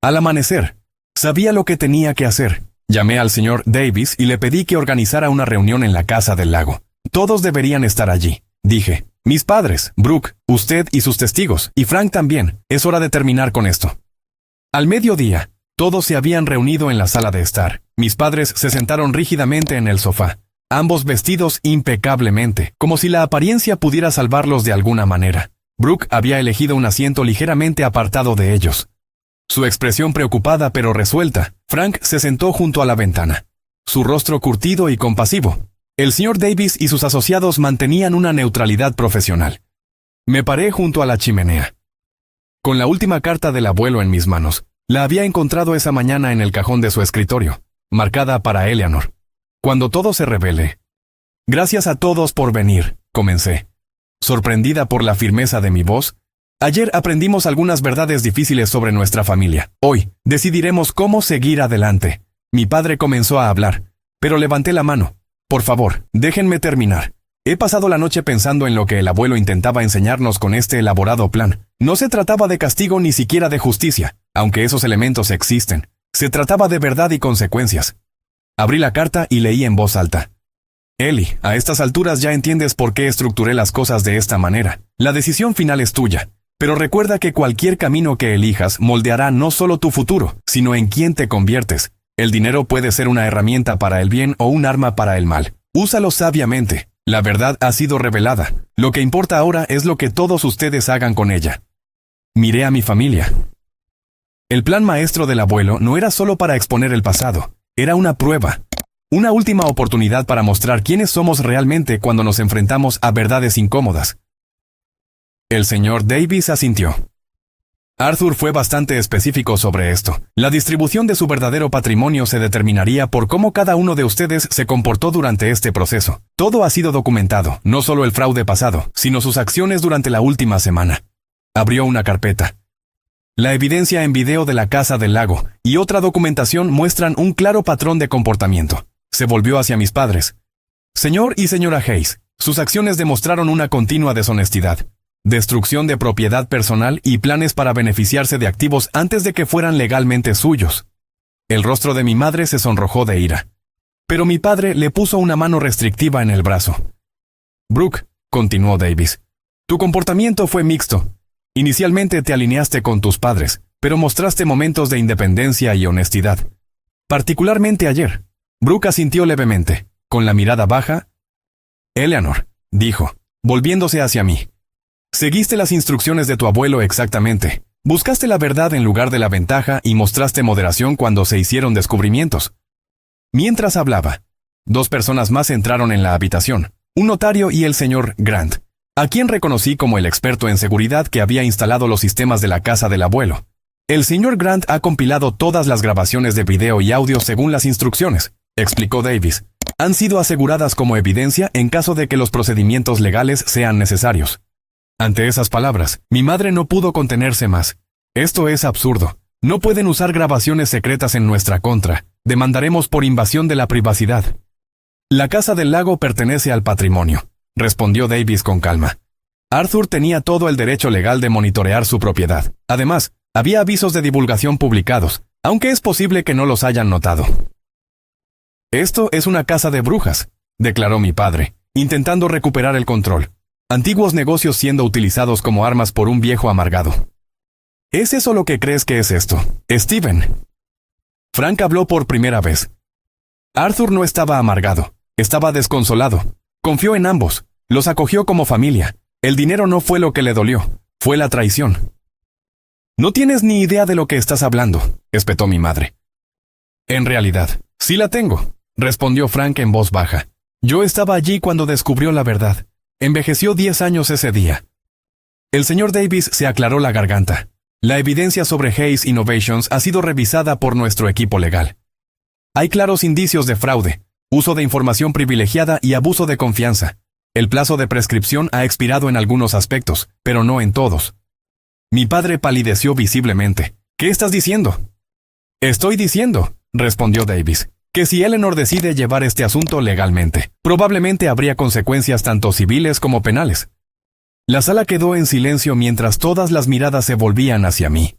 Al amanecer, sabía lo que tenía que hacer. Llamé al señor Davis y le pedí que organizara una reunión en la casa del lago. Todos deberían estar allí, dije. Mis padres, Brooke, usted y sus testigos, y Frank también. Es hora de terminar con esto. Al mediodía, todos se habían reunido en la sala de estar. Mis padres se sentaron rígidamente en el sofá, ambos vestidos impecablemente, como si la apariencia pudiera salvarlos de alguna manera. Brooke había elegido un asiento ligeramente apartado de ellos. Su expresión preocupada pero resuelta. Frank se sentó junto a la ventana, su rostro curtido y compasivo. El señor Davis y sus asociados mantenían una neutralidad profesional. Me paré junto a la chimenea. Con la última carta del abuelo en mis manos, la había encontrado esa mañana en el cajón de su escritorio, marcada para Eleanor. Cuando todo se revele. Gracias a todos por venir, comencé. Sorprendida por la firmeza de mi voz, ayer aprendimos algunas verdades difíciles sobre nuestra familia. Hoy, decidiremos cómo seguir adelante. Mi padre comenzó a hablar, pero levanté la mano. Por favor, déjenme terminar. He pasado la noche pensando en lo que el abuelo intentaba enseñarnos con este elaborado plan. No se trataba de castigo ni siquiera de justicia, aunque esos elementos existen. Se trataba de verdad y consecuencias. Abrí la carta y leí en voz alta. Ellie, a estas alturas ya entiendes por qué estructuré las cosas de esta manera. La decisión final es tuya, pero recuerda que cualquier camino que elijas moldeará no solo tu futuro, sino en quién te conviertes. El dinero puede ser una herramienta para el bien o un arma para el mal. Úsalo sabiamente. La verdad ha sido revelada. Lo que importa ahora es lo que todos ustedes hagan con ella. Miré a mi familia. El plan maestro del abuelo no era solo para exponer el pasado. Era una prueba. Una última oportunidad para mostrar quiénes somos realmente cuando nos enfrentamos a verdades incómodas. El señor Davis asintió. Arthur fue bastante específico sobre esto. La distribución de su verdadero patrimonio se determinaría por cómo cada uno de ustedes se comportó durante este proceso. Todo ha sido documentado, no solo el fraude pasado, sino sus acciones durante la última semana. Abrió una carpeta. La evidencia en video de la Casa del Lago y otra documentación muestran un claro patrón de comportamiento. Se volvió hacia mis padres. Señor y señora Hayes, sus acciones demostraron una continua deshonestidad, destrucción de propiedad personal y planes para beneficiarse de activos antes de que fueran legalmente suyos. El rostro de mi madre se sonrojó de ira. Pero mi padre le puso una mano restrictiva en el brazo. Brooke, continuó Davis, tu comportamiento fue mixto. Inicialmente te alineaste con tus padres, pero mostraste momentos de independencia y honestidad. Particularmente ayer. Brooke asintió levemente, con la mirada baja. Eleanor, dijo, volviéndose hacia mí. Seguiste las instrucciones de tu abuelo exactamente. Buscaste la verdad en lugar de la ventaja y mostraste moderación cuando se hicieron descubrimientos. Mientras hablaba, dos personas más entraron en la habitación, un notario y el señor Grant, a quien reconocí como el experto en seguridad que había instalado los sistemas de la casa del abuelo. El señor Grant ha compilado todas las grabaciones de video y audio según las instrucciones, explicó Davis. Han sido aseguradas como evidencia en caso de que los procedimientos legales sean necesarios. Ante esas palabras, mi madre no pudo contenerse más. Esto es absurdo. No pueden usar grabaciones secretas en nuestra contra. Demandaremos por invasión de la privacidad. La Casa del Lago pertenece al patrimonio, respondió Davis con calma. Arthur tenía todo el derecho legal de monitorear su propiedad. Además, había avisos de divulgación publicados, aunque es posible que no los hayan notado. Esto es una casa de brujas, declaró mi padre, intentando recuperar el control. Antiguos negocios siendo utilizados como armas por un viejo amargado. ¿Es eso lo que crees que es esto, Steven? Frank habló por primera vez. Arthur no estaba amargado, estaba desconsolado. Confió en ambos, los acogió como familia. El dinero no fue lo que le dolió, fue la traición. No tienes ni idea de lo que estás hablando, espetó mi madre. En realidad, sí la tengo, respondió Frank en voz baja. Yo estaba allí cuando descubrió la verdad. Envejeció 10 años ese día. El señor Davis se aclaró la garganta. La evidencia sobre Hayes Innovations ha sido revisada por nuestro equipo legal. Hay claros indicios de fraude, uso de información privilegiada y abuso de confianza. El plazo de prescripción ha expirado en algunos aspectos, pero no en todos. Mi padre palideció visiblemente. ¿Qué estás diciendo? Estoy diciendo, respondió Davis, que si Eleanor decide llevar este asunto legalmente, probablemente habría consecuencias tanto civiles como penales. La sala quedó en silencio mientras todas las miradas se volvían hacia mí.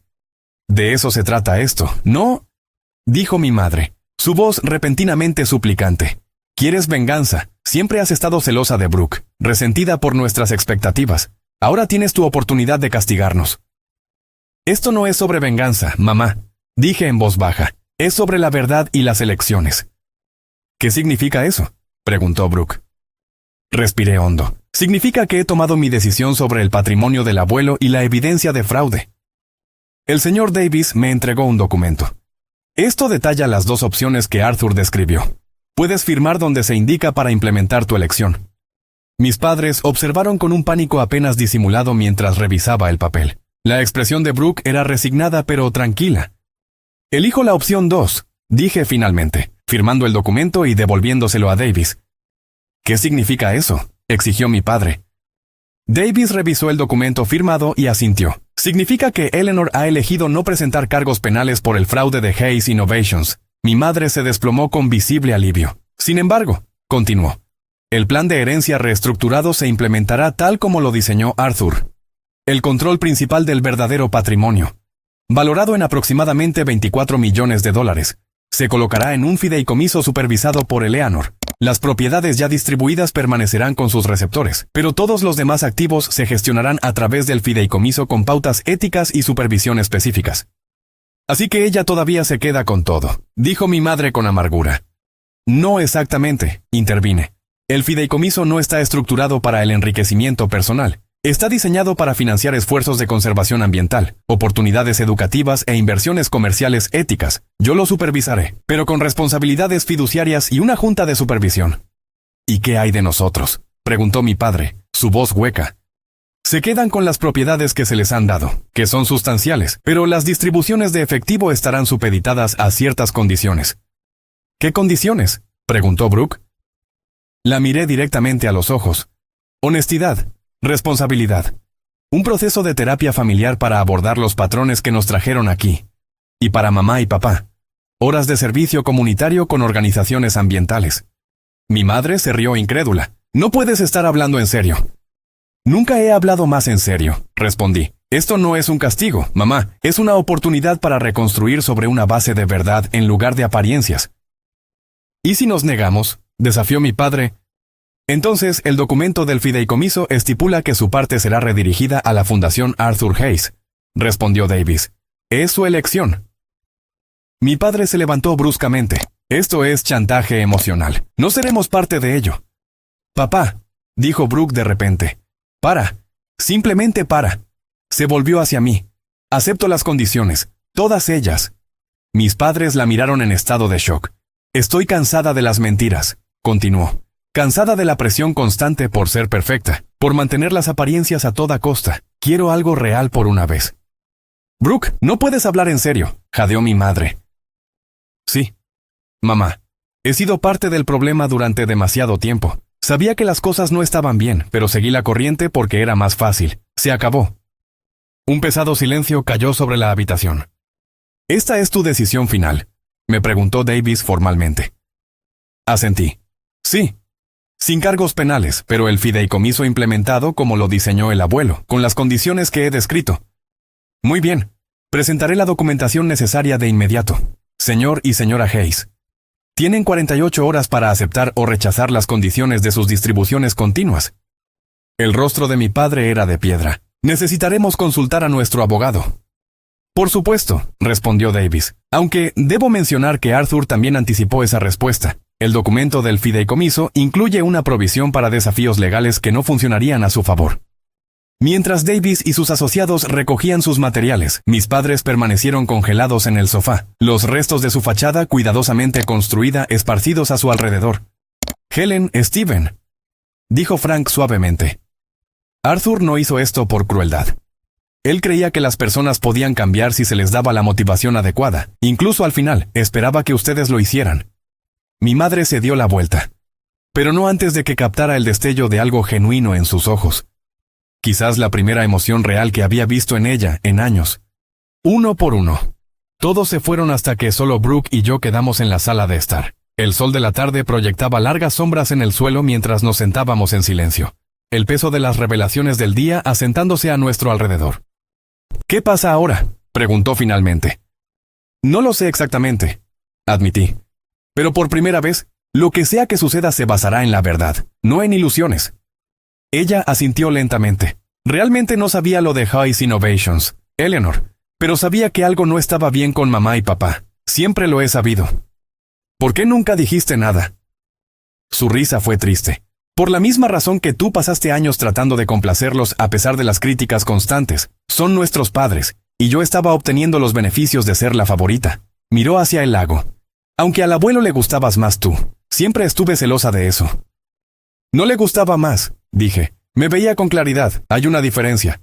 De eso se trata esto, ¿no? Dijo mi madre, su voz repentinamente suplicante. Quieres venganza, siempre has estado celosa de Brooke, resentida por nuestras expectativas. Ahora tienes tu oportunidad de castigarnos. Esto no es sobre venganza, mamá, dije en voz baja. Es sobre la verdad y las elecciones. ¿Qué significa eso?, preguntó Brooke. Respiré hondo. Significa que he tomado mi decisión sobre el patrimonio del abuelo y la evidencia de fraude. El señor Davis me entregó un documento. Esto detalla las dos opciones que Arthur describió. Puedes firmar donde se indica para implementar tu elección. Mis padres observaron con un pánico apenas disimulado mientras revisaba el papel. La expresión de Brooke era resignada pero tranquila. Elijo la opción 2, dije finalmente, firmando el documento y devolviéndoselo a Davis. ¿Qué significa eso?, exigió mi padre. Davis revisó el documento firmado y asintió. Significa que Eleanor ha elegido no presentar cargos penales por el fraude de Hayes Innovations. Mi madre se desplomó con visible alivio. Sin embargo, continuó, el plan de herencia reestructurado se implementará tal como lo diseñó Arthur. El control principal del verdadero patrimonio, valorado en aproximadamente $24 millones, se colocará en un fideicomiso supervisado por Eleanor. Las propiedades ya distribuidas permanecerán con sus receptores, pero todos los demás activos se gestionarán a través del fideicomiso con pautas éticas y supervisión específicas. Así que ella todavía se queda con todo, dijo mi madre con amargura. No exactamente, intervine. El fideicomiso no está estructurado para el enriquecimiento personal. Está diseñado para financiar esfuerzos de conservación ambiental, oportunidades educativas e inversiones comerciales éticas. Yo lo supervisaré, pero con responsabilidades fiduciarias y una junta de supervisión. ¿Y qué hay de nosotros?, preguntó mi padre, su voz hueca. Se quedan con las propiedades que se les han dado, que son sustanciales, pero las distribuciones de efectivo estarán supeditadas a ciertas condiciones. ¿Qué condiciones?, preguntó Brooke. La miré directamente a los ojos. Honestidad, responsabilidad. Un proceso de terapia familiar para abordar los patrones que nos trajeron aquí. Y para mamá y papá. Horas de servicio comunitario con organizaciones ambientales. Mi madre se rió incrédula. No puedes estar hablando en serio. Nunca he hablado más en serio, respondí. Esto no es un castigo, mamá. Es una oportunidad para reconstruir sobre una base de verdad en lugar de apariencias. ¿Y si nos negamos?, desafió mi padre. Entonces, el documento del fideicomiso estipula que su parte será redirigida a la Fundación Arthur Hayes, respondió Davis. Es su elección. Mi padre se levantó bruscamente. Esto es chantaje emocional. No seremos parte de ello. Papá, dijo Brooke de repente. Para. Simplemente para. Se volvió hacia mí. Acepto las condiciones. Todas ellas. Mis padres la miraron en estado de shock. Estoy cansada de las mentiras, continuó. Cansada de la presión constante por ser perfecta, por mantener las apariencias a toda costa. Quiero algo real por una vez. Brooke, no puedes hablar en serio, jadeó mi madre. Sí. Mamá, he sido parte del problema durante demasiado tiempo. Sabía que las cosas no estaban bien, pero seguí la corriente porque era más fácil. Se acabó. Un pesado silencio cayó sobre la habitación. ¿Esta es tu decisión final?, me preguntó Davis formalmente. Asentí. Sí. Sin cargos penales, pero el fideicomiso implementado como lo diseñó el abuelo, con las condiciones que he descrito. Muy bien. Presentaré la documentación necesaria de inmediato. Señor y señora Hayes. Tienen 48 horas para aceptar o rechazar las condiciones de sus distribuciones continuas. El rostro de mi padre era de piedra. Necesitaremos consultar a nuestro abogado. Por supuesto, respondió Davis, aunque debo mencionar que Arthur también anticipó esa respuesta. El documento del fideicomiso incluye una provisión para desafíos legales que no funcionarían a su favor. Mientras Davis y sus asociados recogían sus materiales, mis padres permanecieron congelados en el sofá, los restos de su fachada cuidadosamente construida esparcidos a su alrededor. Helen, Steven, dijo Frank suavemente. Arthur no hizo esto por crueldad. Él creía que las personas podían cambiar si se les daba la motivación adecuada. Incluso al final, esperaba que ustedes lo hicieran. Mi madre se dio la vuelta. Pero no antes de que captara el destello de algo genuino en sus ojos. Quizás la primera emoción real que había visto en ella en años. Uno por uno. Todos se fueron hasta que solo Brooke y yo quedamos en la sala de estar. El sol de la tarde proyectaba largas sombras en el suelo mientras nos sentábamos en silencio. El peso de las revelaciones del día asentándose a nuestro alrededor. ¿Qué pasa ahora?, preguntó finalmente. No lo sé exactamente, admití. Pero por primera vez, lo que sea que suceda se basará en la verdad, no en ilusiones. Ella asintió lentamente. Realmente no sabía lo de Hayes Innovations, Eleanor, pero sabía que algo no estaba bien con mamá y papá. Siempre lo he sabido. ¿Por qué nunca dijiste nada? Su risa fue triste. Por la misma razón que tú pasaste años tratando de complacerlos a pesar de las críticas constantes. Son nuestros padres, y yo estaba obteniendo los beneficios de ser la favorita. Miró hacia el lago. Aunque al abuelo le gustabas más tú, siempre estuve celosa de eso. No le gustaba más, dije. Me veía con claridad, hay una diferencia.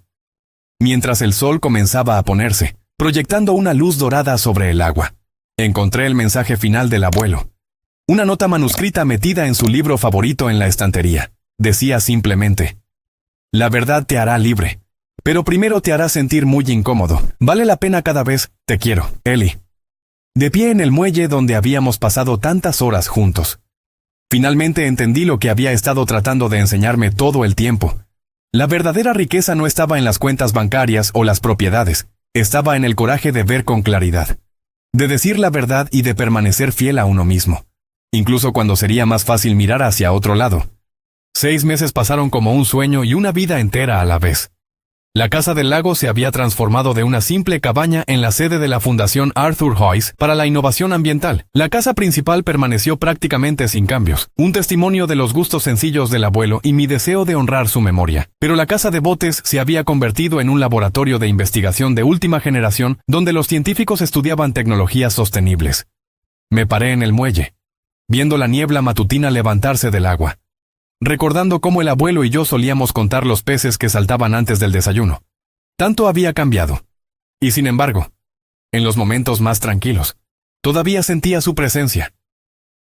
Mientras el sol comenzaba a ponerse, proyectando una luz dorada sobre el agua, encontré el mensaje final del abuelo. Una nota manuscrita metida en su libro favorito en la estantería. Decía simplemente: la verdad te hará libre, pero primero te hará sentir muy incómodo. Vale la pena cada vez. Te quiero, Ellie. De pie en el muelle donde habíamos pasado tantas horas juntos. Finalmente entendí lo que había estado tratando de enseñarme todo el tiempo. La verdadera riqueza no estaba en las cuentas bancarias o las propiedades, estaba en el coraje de ver con claridad, de decir la verdad y de permanecer fiel a uno mismo, incluso cuando sería más fácil mirar hacia otro lado. 6 meses pasaron como un sueño y una vida entera a la vez. La Casa del Lago se había transformado de una simple cabaña en la sede de la Fundación Arthur Hayes para la Innovación Ambiental. La casa principal permaneció prácticamente sin cambios, un testimonio de los gustos sencillos del abuelo y mi deseo de honrar su memoria. Pero la casa de botes se había convertido en un laboratorio de investigación de última generación donde los científicos estudiaban tecnologías sostenibles. Me paré en el muelle, viendo la niebla matutina levantarse del agua. recordando cómo el abuelo y yo solíamos contar los peces que saltaban antes del desayuno. Tanto había cambiado. Y sin embargo, en los momentos más tranquilos, todavía sentía su presencia.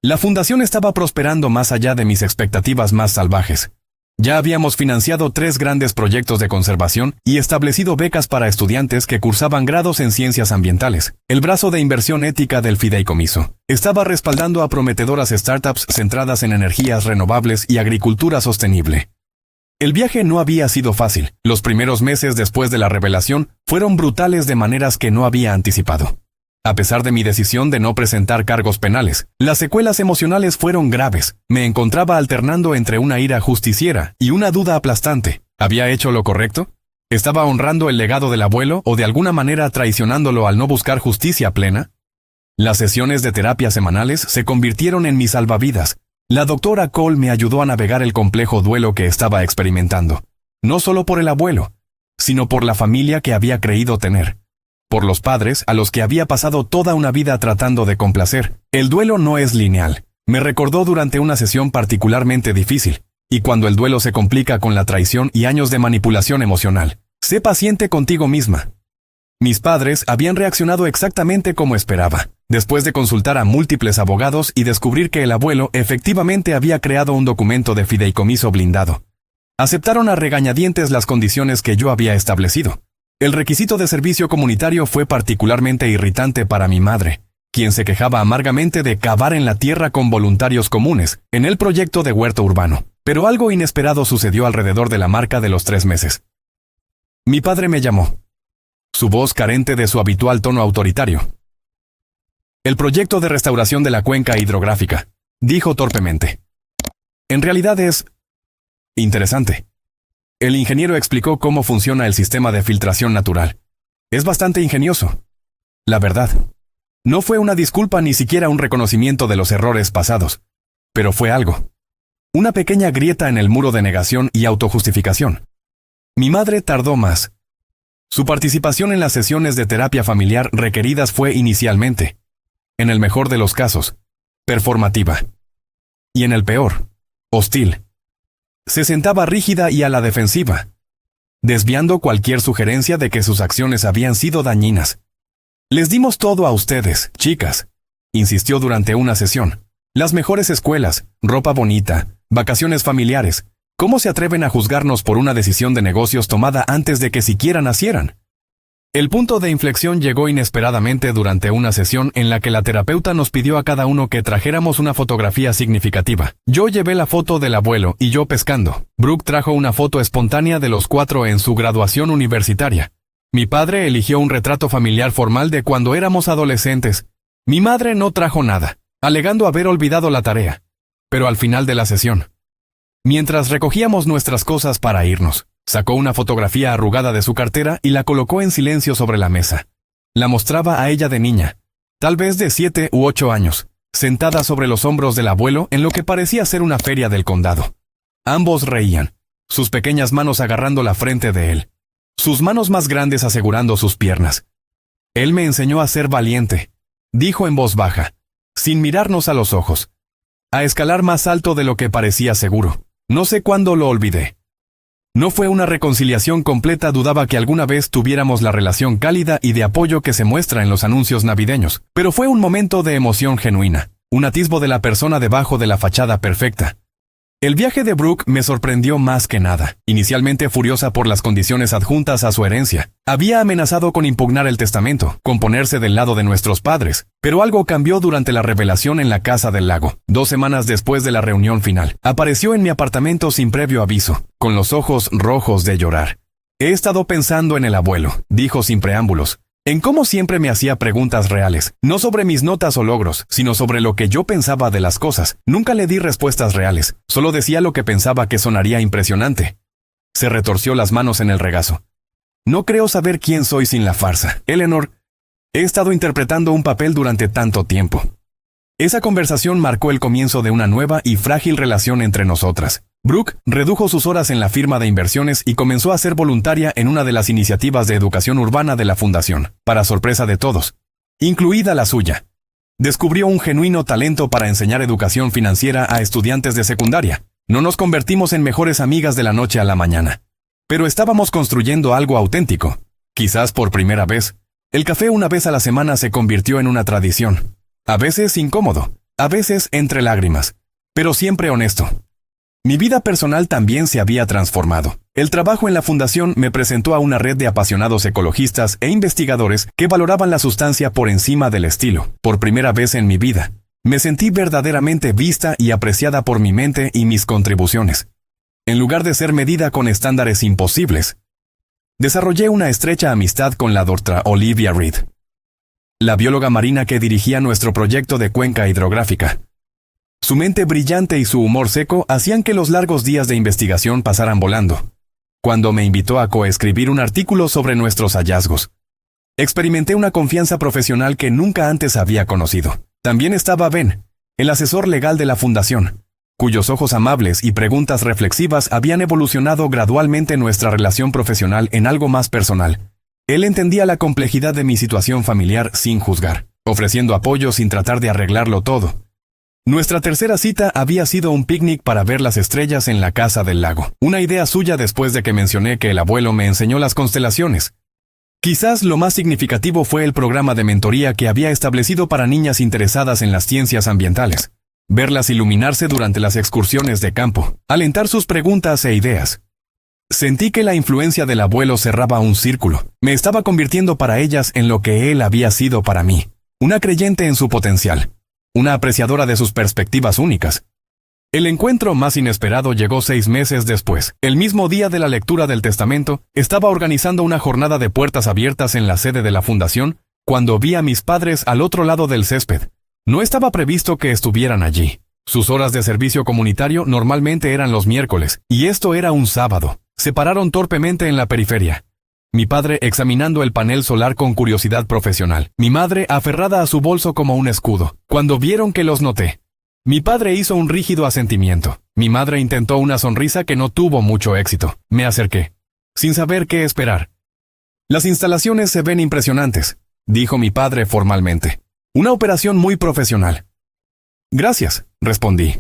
La fundación estaba prosperando más allá de mis expectativas más salvajes. Ya habíamos financiado 3 grandes proyectos de conservación y establecido becas para estudiantes que cursaban grados en ciencias ambientales. El brazo de inversión ética del fideicomiso estaba respaldando a prometedoras startups centradas en energías renovables y agricultura sostenible. El viaje no había sido fácil. Los primeros meses después de la revelación fueron brutales de maneras que no había anticipado. A pesar de mi decisión de no presentar cargos penales, las secuelas emocionales fueron graves. Me encontraba alternando entre una ira justiciera y una duda aplastante. ¿Había hecho lo correcto? ¿Estaba honrando el legado del abuelo o de alguna manera traicionándolo al no buscar justicia plena? Las sesiones de terapia semanales se convirtieron en mis salvavidas. La doctora Cole me ayudó a navegar el complejo duelo que estaba experimentando, no solo por el abuelo, sino por la familia que había creído tener. Por los padres a los que había pasado toda una vida tratando de complacer. El duelo no es lineal, me recordó durante una sesión particularmente difícil, y cuando el duelo se complica con la traición y años de manipulación emocional, sé paciente contigo misma. Mis padres habían reaccionado exactamente como esperaba, después de consultar a múltiples abogados y descubrir que el abuelo efectivamente había creado un documento de fideicomiso blindado. Aceptaron a regañadientes las condiciones que yo había establecido. El requisito de servicio comunitario fue particularmente irritante para mi madre, quien se quejaba amargamente de cavar en la tierra con voluntarios comunes, en el proyecto de huerto urbano. Pero algo inesperado sucedió alrededor de la marca de los 3 meses. Mi padre me llamó. Su voz carente de su habitual tono autoritario. El proyecto de restauración de la cuenca hidrográfica, dijo torpemente. En realidad es interesante. El ingeniero explicó cómo funciona el sistema de filtración natural. Es bastante ingenioso. La verdad. No fue una disculpa ni siquiera un reconocimiento de los errores pasados. Pero fue algo. Una pequeña grieta en el muro de negación y autojustificación. Mi madre tardó más. Su participación en las sesiones de terapia familiar requeridas fue inicialmente, en el mejor de los casos, performativa. Y en el peor, hostil. Se sentaba rígida y a la defensiva, desviando cualquier sugerencia de que sus acciones habían sido dañinas. Les dimos todo a ustedes, chicas, insistió durante una sesión. Las mejores escuelas, ropa bonita, vacaciones familiares. ¿Cómo se atreven a juzgarnos por una decisión de negocios tomada antes de que siquiera nacieran? El punto de inflexión llegó inesperadamente durante una sesión en la que la terapeuta nos pidió a cada uno que trajéramos una fotografía significativa. Yo llevé la foto del abuelo y yo pescando. Brooke trajo una foto espontánea de los 4 en su graduación universitaria. Mi padre eligió un retrato familiar formal de cuando éramos adolescentes. Mi madre no trajo nada, alegando haber olvidado la tarea. Pero al final de la sesión, mientras recogíamos nuestras cosas para irnos, sacó una fotografía arrugada de su cartera y la colocó en silencio sobre la mesa. La mostraba a ella de niña, tal vez de 7 u 8 años, sentada sobre los hombros del abuelo en lo que parecía ser una feria del condado. Ambos reían, sus pequeñas manos agarrando la frente de él, sus manos más grandes asegurando sus piernas. Él me enseñó a ser valiente, dijo en voz baja, sin mirarnos a los ojos, a escalar más alto de lo que parecía seguro. No sé cuándo lo olvidé. No fue una reconciliación completa, dudaba que alguna vez tuviéramos la relación cálida y de apoyo que se muestra en los anuncios navideños, pero fue un momento de emoción genuina, un atisbo de la persona debajo de la fachada perfecta. El viaje de Brooke me sorprendió más que nada. Inicialmente furiosa por las condiciones adjuntas a su herencia, había amenazado con impugnar el testamento, con ponerse del lado de nuestros padres, pero algo cambió durante la revelación en la Casa del Lago. 2 semanas después de la reunión final, apareció en mi apartamento sin previo aviso, con los ojos rojos de llorar. He estado pensando en el abuelo, dijo sin preámbulos, en cómo siempre me hacía preguntas reales, no sobre mis notas o logros, sino sobre lo que yo pensaba de las cosas. Nunca le di respuestas reales, solo decía lo que pensaba que sonaría impresionante. Se retorció las manos en el regazo. No creo saber quién soy sin la farsa. Eleanor, he estado interpretando un papel durante tanto tiempo. Esa conversación marcó el comienzo de una nueva y frágil relación entre nosotras. Brooke redujo sus horas en la firma de inversiones y comenzó a ser voluntaria en una de las iniciativas de educación urbana de la fundación, para sorpresa de todos, incluida la suya. Descubrió un genuino talento para enseñar educación financiera a estudiantes de secundaria. No nos convertimos en mejores amigas de la noche a la mañana, pero estábamos construyendo algo auténtico. Quizás por primera vez, el café una vez a la semana se convirtió en una tradición. A veces incómodo, a veces entre lágrimas, pero siempre honesto. Mi vida personal también se había transformado. El trabajo en la fundación me presentó a una red de apasionados ecologistas e investigadores que valoraban la sustancia por encima del estilo. Por primera vez en mi vida, me sentí verdaderamente vista y apreciada por mi mente y mis contribuciones. En lugar de ser medida con estándares imposibles, desarrollé una estrecha amistad con la doctora Olivia Reed, la bióloga marina que dirigía nuestro proyecto de cuenca hidrográfica. Su mente brillante y su humor seco hacían que los largos días de investigación pasaran volando. Cuando me invitó a coescribir un artículo sobre nuestros hallazgos, experimenté una confianza profesional que nunca antes había conocido. También estaba Ben, el asesor legal de la fundación, cuyos ojos amables y preguntas reflexivas habían evolucionado gradualmente nuestra relación profesional en algo más personal. Él entendía la complejidad de mi situación familiar sin juzgar, ofreciendo apoyo sin tratar de arreglarlo todo. Nuestra tercera cita había sido un picnic para ver las estrellas en la casa del lago, una idea suya después de que mencioné que el abuelo me enseñó las constelaciones. Quizás lo más significativo fue el programa de mentoría que había establecido para niñas interesadas en las ciencias ambientales. Verlas iluminarse durante las excursiones de campo, alentar sus preguntas e ideas. Sentí que la influencia del abuelo cerraba un círculo. Me estaba convirtiendo para ellas en lo que él había sido para mí, una creyente en su potencial, una apreciadora de sus perspectivas únicas. El encuentro más inesperado llegó 6 meses después. El mismo día de la lectura del testamento, estaba organizando una jornada de puertas abiertas en la sede de la fundación, cuando vi a mis padres al otro lado del césped. No estaba previsto que estuvieran allí. Sus horas de servicio comunitario normalmente eran los miércoles, y esto era un sábado. Se pararon torpemente en la periferia. Mi padre examinando el panel solar con curiosidad profesional. Mi madre aferrada a su bolso como un escudo. Cuando vieron que los noté, mi padre hizo un rígido asentimiento. Mi madre intentó una sonrisa que no tuvo mucho éxito. Me acerqué, sin saber qué esperar. Las instalaciones se ven impresionantes, dijo mi padre formalmente. Una operación muy profesional. Gracias, respondí.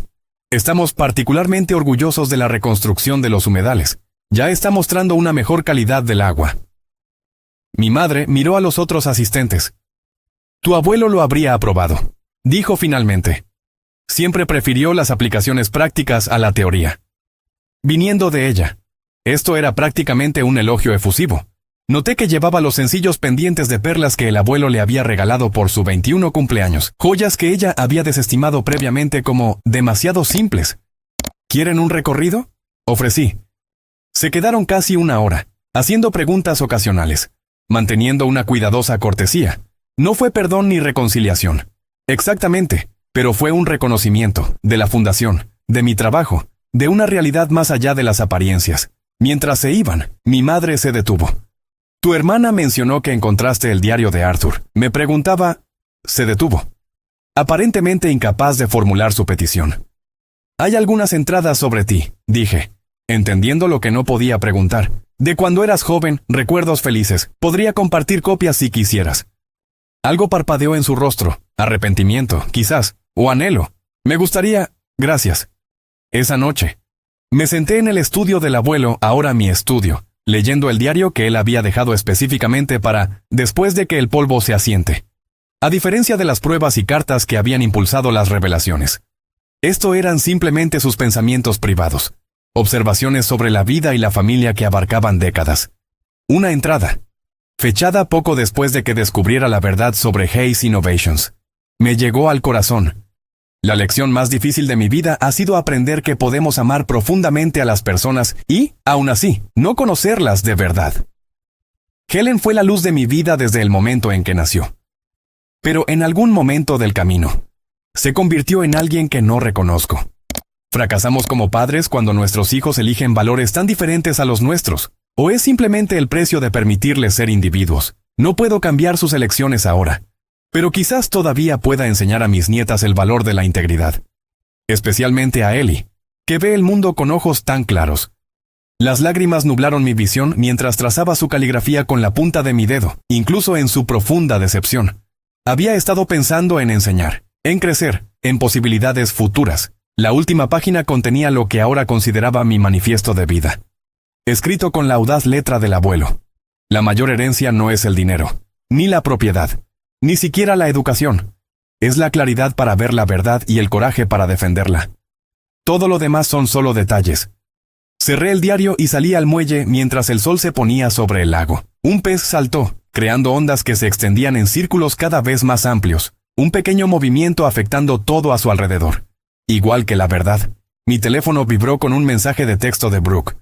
Estamos particularmente orgullosos de la reconstrucción de los humedales. Ya está mostrando una mejor calidad del agua. Mi madre miró a los otros asistentes. Tu abuelo lo habría aprobado, dijo finalmente. Siempre prefirió las aplicaciones prácticas a la teoría. Viniendo de ella, esto era prácticamente un elogio efusivo. Noté que llevaba los sencillos pendientes de perlas que el abuelo le había regalado por su 21 cumpleaños, joyas que ella había desestimado previamente como demasiado simples. ¿Quieren un recorrido? Ofrecí. Se quedaron casi 1 hora, haciendo preguntas ocasionales, manteniendo una cuidadosa cortesía. No fue perdón ni reconciliación. Exactamente, pero fue un reconocimiento de la fundación, de mi trabajo, de una realidad más allá de las apariencias. Mientras se iban, mi madre se detuvo. Tu hermana mencionó que encontraste el diario de Arthur. Me preguntaba. Se detuvo, aparentemente incapaz de formular su petición. Hay algunas entradas sobre ti, dije, entendiendo lo que no podía preguntar. De cuando eras joven, recuerdos felices. Podría compartir copias si quisieras. Algo parpadeó en su rostro. Arrepentimiento, quizás, o anhelo. Me gustaría. Gracias. Esa noche, me senté en el estudio del abuelo, ahora mi estudio, leyendo el diario que él había dejado específicamente para, después de que el polvo se asiente. A diferencia de las pruebas y cartas que habían impulsado las revelaciones. Esto eran simplemente sus pensamientos privados. Observaciones sobre la vida y la familia que abarcaban décadas. Una entrada, fechada poco después de que descubriera la verdad sobre Hayes Innovations. Me llegó al corazón. La lección más difícil de mi vida ha sido aprender que podemos amar profundamente a las personas y, aún así, no conocerlas de verdad. Helen fue la luz de mi vida desde el momento en que nació. Pero en algún momento del camino, se convirtió en alguien que no reconozco. ¿Fracasamos como padres cuando nuestros hijos eligen valores tan diferentes a los nuestros? ¿O es simplemente el precio de permitirles ser individuos? No puedo cambiar sus elecciones ahora, pero quizás todavía pueda enseñar a mis nietas el valor de la integridad. Especialmente a Ellie, que ve el mundo con ojos tan claros. Las lágrimas nublaron mi visión mientras trazaba su caligrafía con la punta de mi dedo, incluso en su profunda decepción. Había estado pensando en enseñar, en crecer, en posibilidades futuras. La última página contenía lo que ahora consideraba mi manifiesto de vida. Escrito con la audaz letra del abuelo. La mayor herencia no es el dinero, ni la propiedad, ni siquiera la educación. Es la claridad para ver la verdad y el coraje para defenderla. Todo lo demás son solo detalles. Cerré el diario y salí al muelle mientras el sol se ponía sobre el lago. Un pez saltó, creando ondas que se extendían en círculos cada vez más amplios, un pequeño movimiento afectando todo a su alrededor. Igual que la verdad, mi teléfono vibró con un mensaje de texto de Brooke.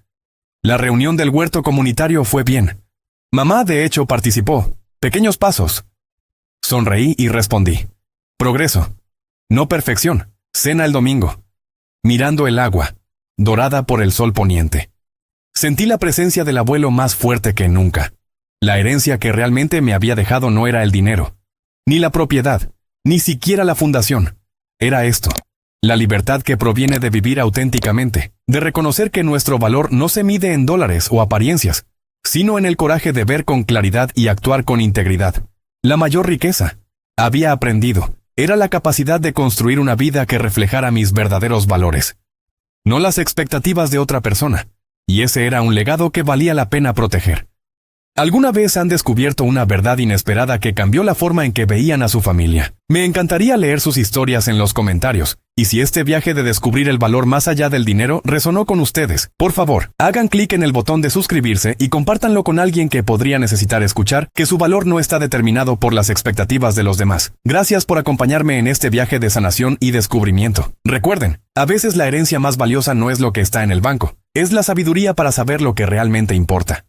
La reunión del huerto comunitario fue bien. Mamá de hecho participó. Pequeños pasos. Sonreí y respondí. Progreso. No perfección. Cena el domingo. Mirando el agua, dorada por el sol poniente. Sentí la presencia del abuelo más fuerte que nunca. La herencia que realmente me había dejado no era el dinero, ni la propiedad, ni siquiera la fundación. Era esto. La libertad que proviene de vivir auténticamente, de reconocer que nuestro valor no se mide en dólares o apariencias, sino en el coraje de ver con claridad y actuar con integridad. La mayor riqueza, había aprendido, era la capacidad de construir una vida que reflejara mis verdaderos valores, no las expectativas de otra persona, y ese era un legado que valía la pena proteger. ¿Alguna vez han descubierto una verdad inesperada que cambió la forma en que veían a su familia? Me encantaría leer sus historias en los comentarios, y si este viaje de descubrir el valor más allá del dinero resonó con ustedes, por favor, hagan clic en el botón de suscribirse y compártanlo con alguien que podría necesitar escuchar que su valor no está determinado por las expectativas de los demás. Gracias por acompañarme en este viaje de sanación y descubrimiento. Recuerden, a veces la herencia más valiosa no es lo que está en el banco, es la sabiduría para saber lo que realmente importa.